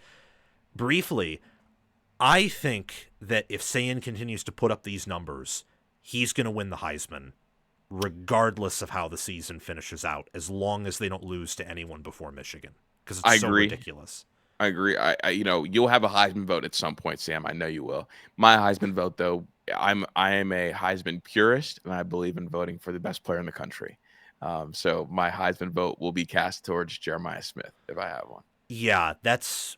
think that if Sayin continues to put up these numbers, he's going to win the Heisman regardless of how the season finishes out, as long as they don't lose to anyone before Michigan, because it's so ridiculous. I agree. You'll have a Heisman vote at some point, Sam. I know you will. My Heisman vote, though, I am a Heisman purist, and I believe in voting for the best player in the country. So my Heisman vote will be cast towards Jeremiah Smith if I have one. Yeah, that's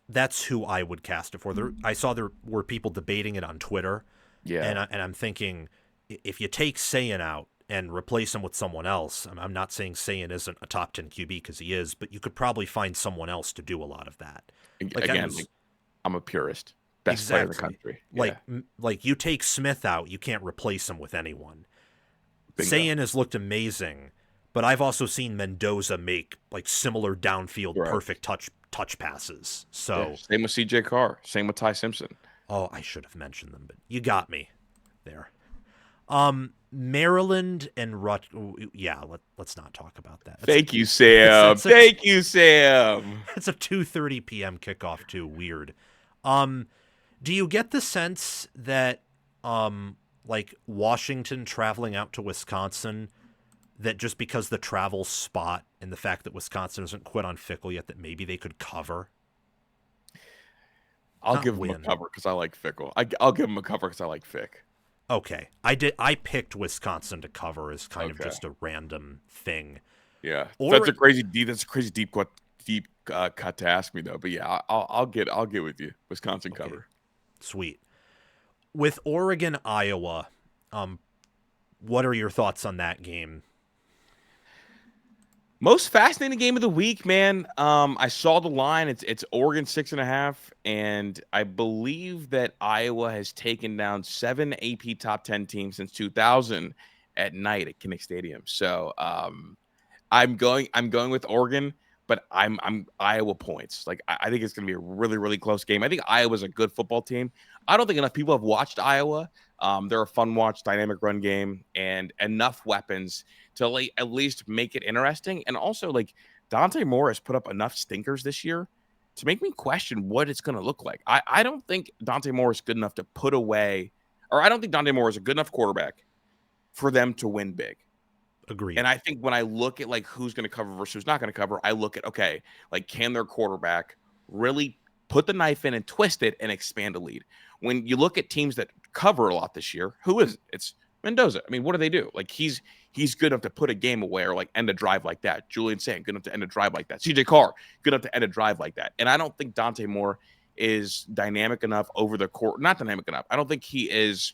who I would cast it for. I saw there were people debating it on Twitter. Yeah, and I'm thinking, if you take Sayin out and replace him with someone else, I'm not saying Sayin isn't a top 10 QB, because he is, but you could probably find someone else to do a lot of that. I'm a purist. Best player in the country. Yeah. Like you take Smith out, you can't replace him with anyone. Bingo. Sayin has looked amazing, but I've also seen Mendoza make like similar downfield perfect touch passes. So same with CJ Carr, same with Ty Simpson. Oh, I should have mentioned them, but you got me there. Maryland and let's not talk about that. Thank you, Sam. Thank you, Sam. It's a 2:30 p.m. kickoff too. Weird. Do you get the sense that like Washington traveling out to Wisconsin, that just because the travel spot and the fact that Wisconsin hasn't quit on Fickle yet, that maybe they could cover? I'll give them a cover because I like Fickle. I'll give them a cover because I like Fick. Okay, I picked Wisconsin to cover as kind of just a random thing. Yeah, that's a crazy deep cut to ask me though. But yeah, I'll get with you. Wisconsin cover. Sweet. With Oregon, Iowa, what are your thoughts on that game? Most fascinating game of the week, man. I saw the line. It's Oregon 6.5, and I believe that Iowa has taken down 7 AP top 10 teams since 2000 at night at Kinnick Stadium. So I'm going with Oregon, but I'm Iowa points. Like I think it's going to be a really, really close game. I think Iowa's a good football team. I don't think enough people have watched Iowa. They're a fun watch, dynamic run game, and enough weapons to at least make it interesting. And also, like, Dante Moore has put up enough stinkers this year to make me question what it's going to look like. I don't think Dante Moore is good enough to put away, or I don't think Dante Moore is a good enough quarterback for them to win big. Agreed. And I think when I look at, like, who's going to cover versus who's not going to cover, I look at, okay, like, can their quarterback really put the knife in and twist it and expand a lead? When you look at teams that cover a lot this year, who is it? It's Mendoza. I mean, what do they do? Like, he's good enough to put a game away or like end a drive like that. Julian Saint, good enough to end a drive like that. CJ Carr, good enough to end a drive like that. And I don't think Dante Moore is dynamic enough over the court. Not dynamic enough. I don't think he is.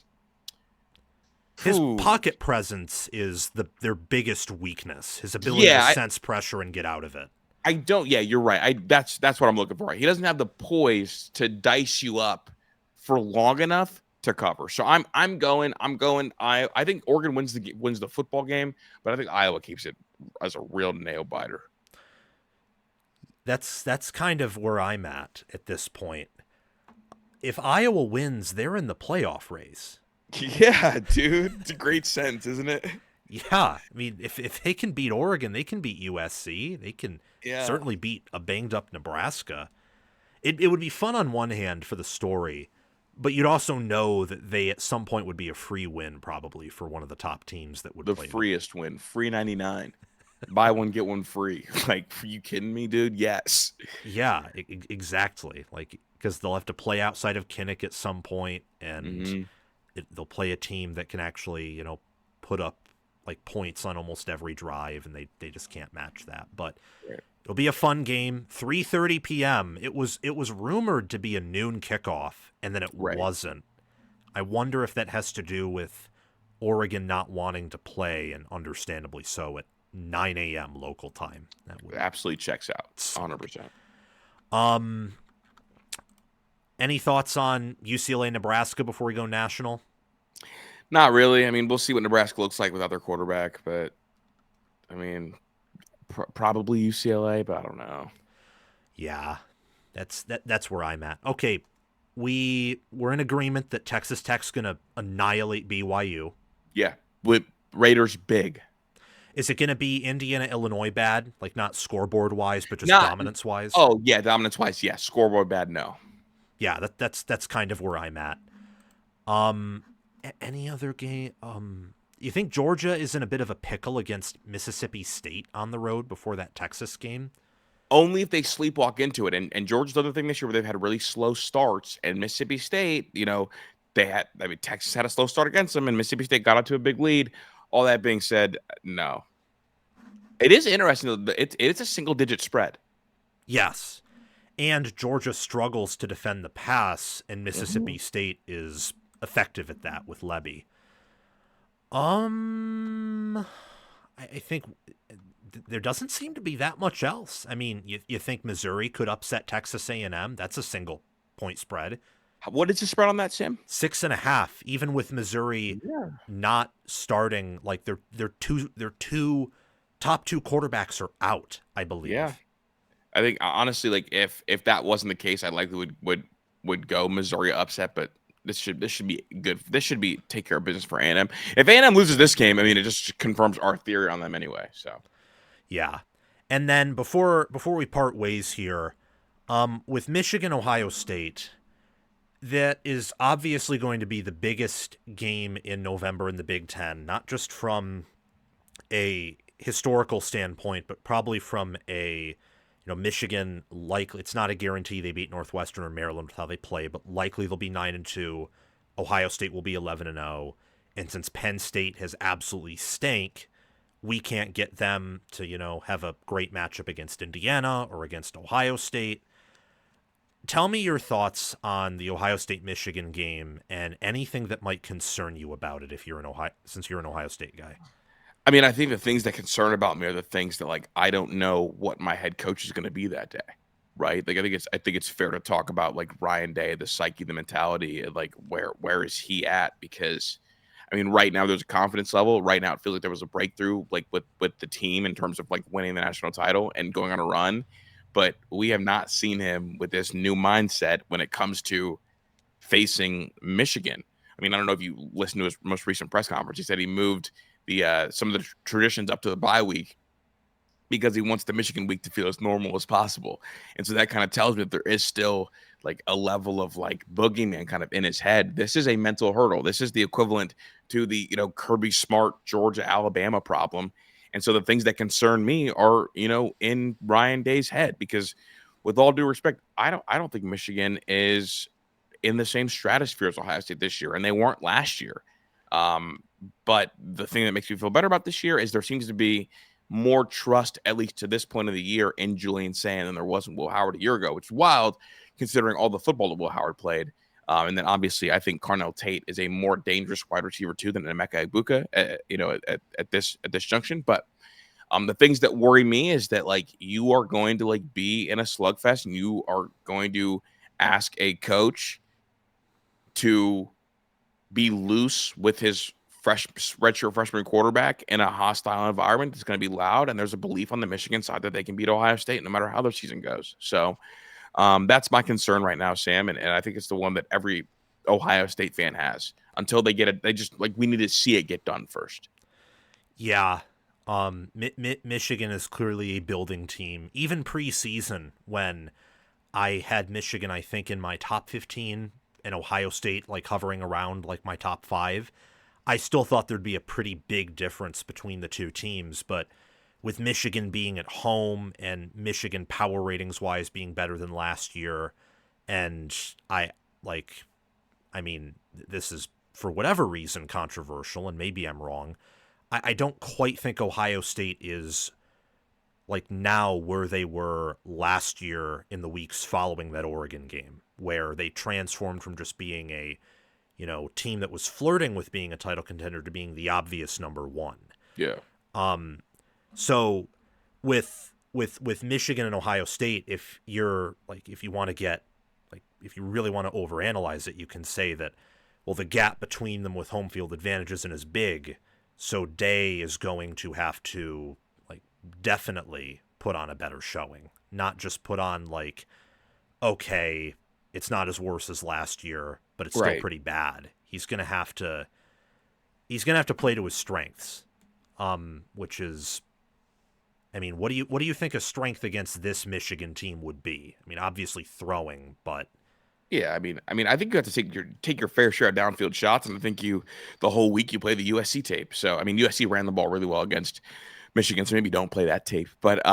His pocket presence is their biggest weakness. His ability to sense pressure and get out of it. I don't. Yeah, you're right. That's what I'm looking for. He doesn't have the poise to dice you up for long enough to cover. So I'm going. I think Oregon wins the football game, but I think Iowa keeps it as a real nail biter. That's kind of where I'm at this point. If Iowa wins, they're in the playoff race. Yeah, dude. It's a great sense, isn't it? Yeah. I mean, if they can beat Oregon, they can beat USC. They can certainly beat a banged-up Nebraska. It would be fun on one hand for the story, but you'd also know that they at some point would be a free win probably for one of the top teams that would play. The freest win. Free 99. Buy one, get one free. Like, are you kidding me, dude? Yes. Yeah, exactly. Like, because they'll have to play outside of Kinnick at some point, and they'll play a team that can actually, put up like points on almost every drive, and they just can't match that. But it'll be a fun game. 3:30 p.m. It was rumored to be a noon kickoff, and then it wasn't. I wonder if that has to do with Oregon not wanting to play, and understandably so, at 9 a.m. local time. That would absolutely checks out 100%. Any thoughts on UCLA Nebraska before we go national? Not really. I mean, we'll see what Nebraska looks like without their quarterback, but I mean, probably UCLA, but I don't know. Yeah, that's where I'm at. Okay, we're in agreement that Texas Tech's gonna annihilate BYU. Yeah, with Raiders big. Is it gonna be Indiana, Illinois bad? Like not scoreboard wise, but just dominance wise? Oh yeah, dominance wise, yeah. Scoreboard bad, no. Yeah, that's kind of where I'm at. Any other game? You think Georgia is in a bit of a pickle against Mississippi State on the road before that Texas game? Only if they sleepwalk into it. And Georgia's the other thing this year where they've had really slow starts. And Mississippi State, Texas had a slow start against them, and Mississippi State got up to a big lead. All that being said, no. It is interesting. It's a single-digit spread. Yes. And Georgia struggles to defend the pass, and Mississippi State is effective at that with Lebby. I think there doesn't seem to be that much else. I mean, you think Missouri could upset Texas A&M? That's a single point spread. What is the spread on that, Sam? 6.5. Even with Missouri not starting, like their top two quarterbacks are out, I believe. Yeah, I think honestly, like if that wasn't the case, I likely would go Missouri upset, but. This should be good. This should be take care of business for A&M. If A&M loses this game, I mean, it just confirms our theory on them anyway. So, yeah. And then before we part ways here, with Michigan, Ohio State, that is obviously going to be the biggest game in November in the Big Ten, not just from a historical standpoint, but probably from a Michigan, likely it's not a guarantee they beat Northwestern or Maryland with how they play, but likely they'll be 9-2. Ohio State will be 11-0, and since Penn State has absolutely stank, we can't get them to have a great matchup against Indiana or against Ohio State. Tell me your thoughts on the Ohio State Michigan game and anything that might concern you about it since you're an Ohio State guy. I mean, I think the things that concern about me are the things that, like, I don't know what my head coach is going to be that day, right? Like, I think it's fair to talk about, like, Ryan Day, the psyche, the mentality, like, where is he at? Because, I mean, right now there's a confidence level. Right now it feels like there was a breakthrough, like, with the team in terms of, like, winning the national title and going on a run. But we have not seen him with this new mindset when it comes to facing Michigan. I mean, I don't know if you listened to his most recent press conference. He said he moved some of the traditions up to the bye week because he wants the Michigan week to feel as normal as possible. And so that kind of tells me that there is still like a level of like boogeyman kind of in his head. This is a mental hurdle. This is the equivalent to the, Kirby Smart, Georgia, Alabama problem. And so the things that concern me are, in Ryan Day's head, because with all due respect, I don't think Michigan is in the same stratosphere as Ohio State this year, and they weren't last year. But the thing that makes me feel better about this year is there seems to be more trust, at least to this point of the year, in Julian Sand than there was in Will Howard a year ago, which is wild considering all the football that Will Howard played. And then obviously I think Carnell Tate is a more dangerous wide receiver too than Emeka Egbuka, at this junction. But the things that worry me is that like you are going to like be in a slugfest and you are going to ask a coach to be loose with his redshirt freshman quarterback in a hostile environment. It's going to be loud, and there's a belief on the Michigan side that they can beat Ohio State no matter how their season goes. So that's my concern right now, Sam, and I think it's the one that every Ohio State fan has until they get it. They just like we need to see it get done first. Yeah. Michigan is clearly a building team. Even preseason, when I had Michigan, I think, in my top 15 and Ohio State like hovering around like my top 5, I still thought there'd be a pretty big difference between the two teams. But with Michigan being at home and Michigan power ratings wise being better than last year, and this is for whatever reason controversial, and maybe I'm wrong. I don't quite think Ohio State is like now where they were last year in the weeks following that Oregon game, where they transformed from just being a team that was flirting with being a title contender to being the obvious number one. Yeah. So with Michigan and Ohio State, if you want to get, if you really want to overanalyze it, you can say that, well, the gap between them with home field advantage isn't as big, so Day is going to have to definitely put on a better showing, not just put on okay, it's not as worse as last year, but it's still pretty bad. He's gonna have to play to his strengths, which is, what do you think a strength against this Michigan team would be? Obviously throwing, but yeah, I think you have to take your fair share of downfield shots, and I think the whole week you play the USC tape. So USC ran the ball really well against Michigan, so maybe don't play that tape. But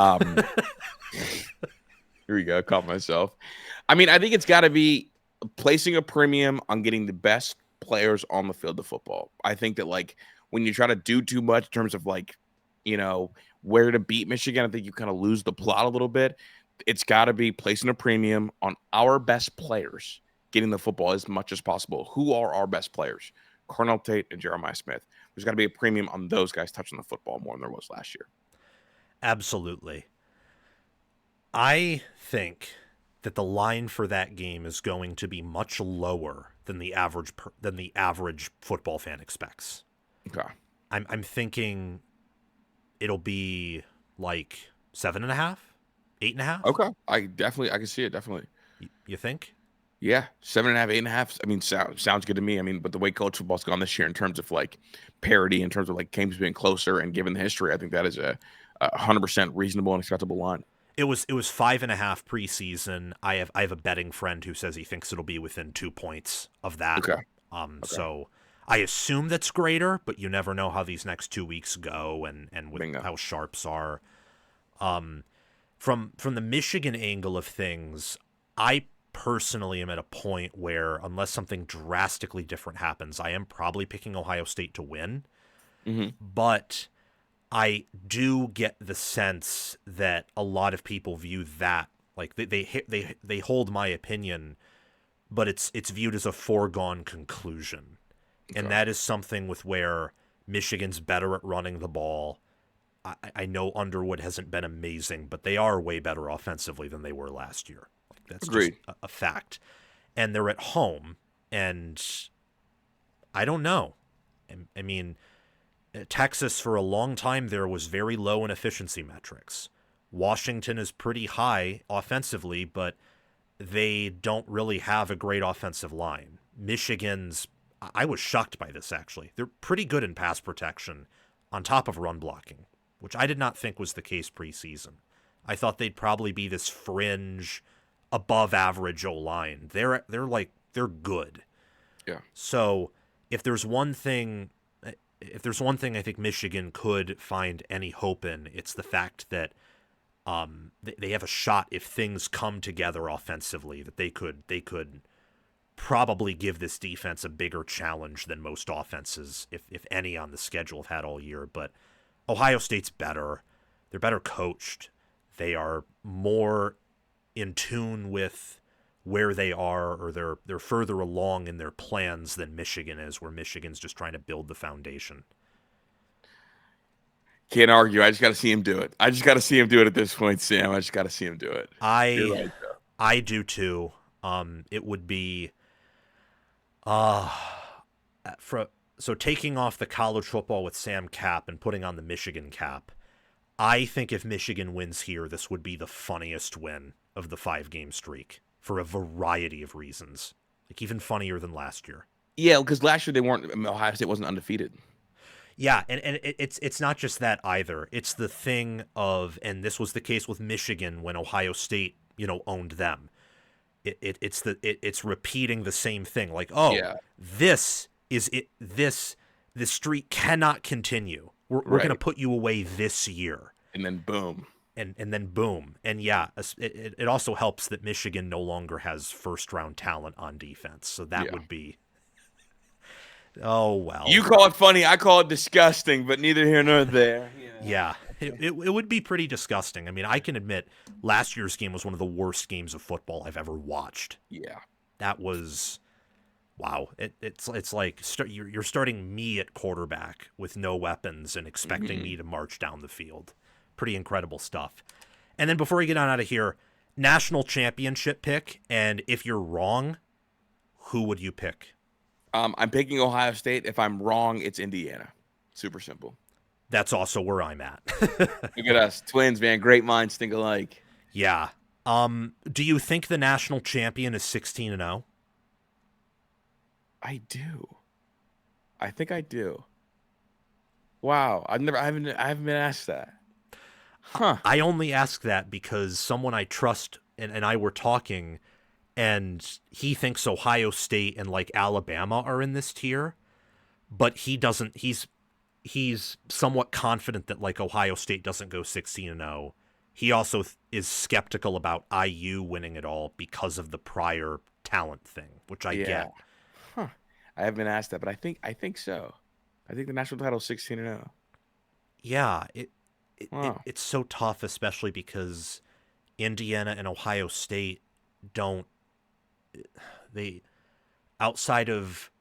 here we go, I caught myself. I think it's got to be placing a premium on getting the best players on the field of football. I think that when you try to do too much in terms of where to beat Michigan, I think you kind of lose the plot a little bit. It's got to be placing a premium on our best players getting the football as much as possible. Who are our best players? Cornell Tate and Jeremiah Smith. There's got to be a premium on those guys touching the football more than there was last year. Absolutely. I think that the line for that game is going to be much lower than the average football fan expects. Okay. I'm thinking it'll be 7.5, 8.5. Okay. I can see it. Definitely. You think? Yeah. 7.5, 8.5. Sounds good to me. But the way college football's gone this year in terms of parity, in terms of games being closer, and given the history, I think that is a 100% reasonable and acceptable line. It was 5.5 preseason. I have a betting friend who says he thinks it'll be within 2 points of that. Okay. So I assume that's greater, but you never know how these next 2 weeks go and with Bingo. how sharps are. From the Michigan angle of things, I personally am at a point where, unless something drastically different happens, I am probably picking Ohio State to win. Mm-hmm. But I do get the sense that a lot of people view that they hold my opinion, but it's viewed as a foregone conclusion. Okay. And that is something with where Michigan's better at running the ball. I know Underwood hasn't been amazing, but they are way better offensively than they were last year. That's Agreed. Just a fact. And they're at home, and I don't know. Texas for a long time there was very low in efficiency metrics. Washington is pretty high offensively, but they don't really have a great offensive line. I was shocked by this, actually. They're pretty good in pass protection on top of run blocking, which I did not think was the case preseason. I thought they'd probably be this fringe, above average O-line. They're good. Yeah. So if there's one thing I think Michigan could find any hope in, it's the fact that they have a shot, if things come together offensively, that they could probably give this defense a bigger challenge than most offenses, if any, on the schedule have had all year. But Ohio State's better. They're better coached. They are more in tune with where they are, or they're further along in their plans than Michigan is, where Michigan's just trying to build the foundation. Can't argue. I just got to see him do it. I just got to see him do it at this point, Sam. I just got to see him do it. I do too. It would be so taking off the college football with Sam cap and putting on the Michigan cap, I think if Michigan wins here, this would be the funniest win of the 5-game streak for a variety of reasons. Even funnier than last year. Yeah, because last year Ohio State wasn't undefeated. Yeah, and it's not just that either. It's the thing of, and this was the case with Michigan when Ohio State, owned them. It's repeating the same thing. This streak cannot continue. We're going to put you away this year. And then boom. And then boom. And yeah, it also helps that Michigan no longer has first-round talent on defense. So that would be... Oh, well. You call it funny, I call it disgusting, but neither here nor there. Yeah, it would be pretty disgusting. I can admit last year's game was one of the worst games of football I've ever watched. Yeah. That was Wow, it's like you're starting me at quarterback with no weapons and expecting me to march down the field. Pretty incredible stuff. And then before we get on out of here, national championship pick, and if you're wrong, who would you pick? I'm picking Ohio State. If I'm wrong, it's Indiana. Super simple. That's also where I'm at. Look at us, twins, man. Great minds think alike. Yeah. Do you think the national champion is 16-0? I do. I think I do. Wow, I haven't been asked that. Huh. I only ask that because someone I trust and I were talking, and he thinks Ohio State and like Alabama are in this tier, but he doesn't. He's somewhat confident that like Ohio State doesn't go 16-0. He also is skeptical about IU winning it all because of the prior talent thing, which I get. Huh. I haven't been asked that, but I think so. I think the national title is 16-0. Yeah, Wow. it's so tough, especially because Indiana and Ohio State they outside of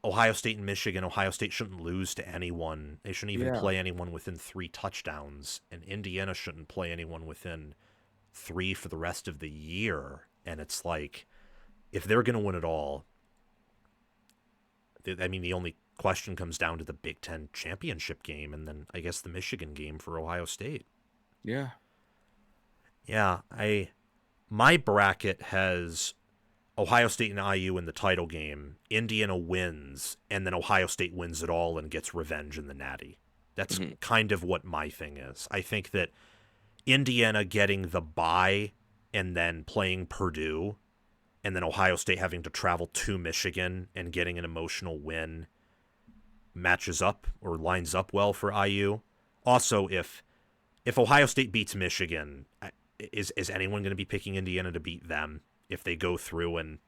Ohio State and Michigan, Ohio State shouldn't lose to anyone. They shouldn't even play anyone within 3 touchdowns, and Indiana shouldn't play anyone within 3 for the rest of the year. And it's like, if they're going to win it all, I mean, the only question comes down to the Big Ten championship game, and then I guess the Michigan game for Ohio State. Yeah. Yeah, my bracket has Ohio State and IU in the title game, Indiana wins, and then Ohio State wins it all and gets revenge in the Natty. That's kind of what my thing is. I think that Indiana getting the bye and then playing Purdue, and then Ohio State having to travel to Michigan and getting an emotional win matches up or lines up well for IU. Also, if Ohio State beats Michigan, is anyone going to be picking Indiana to beat them if they go through and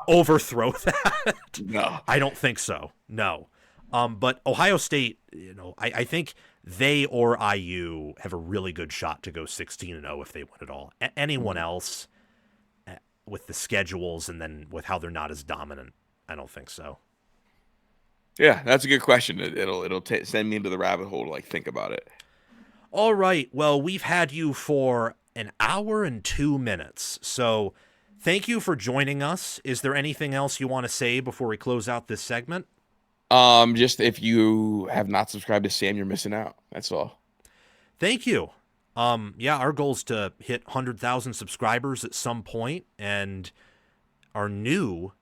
overthrow that? No. I don't think so. No. But Ohio State, I think they or IU have a really good shot to go 16-0 if they win it all. Anyone else with the schedules and then with how they're not as dominant, I don't think so. Yeah, that's a good question. It'll send me into the rabbit hole to think about it. All right. Well, we've had you for an hour and 2 minutes. So thank you for joining us. Is there anything else you want to say before we close out this segment? Just if you have not subscribed to Sam, you're missing out. That's all. Thank you. Yeah, our goal is to hit 100,000 subscribers at some point, and our new,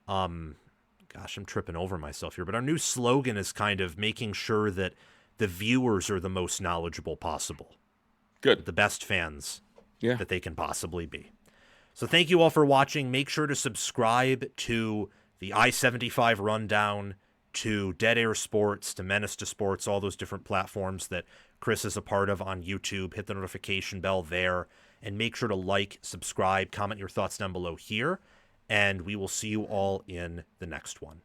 gosh, I'm tripping over myself here, but our new slogan is kind of making sure that the viewers are the most knowledgeable possible. Good. The best fans Yeah. that they can possibly be. So thank you all for watching. Make sure to subscribe to the I-75 Rundown, to Dead Air Sports, to Menace to Sports, all those different platforms that Kris is a part of on YouTube. Hit the notification bell there, and make sure to like, subscribe, comment your thoughts down below here, and we will see you all in the next one.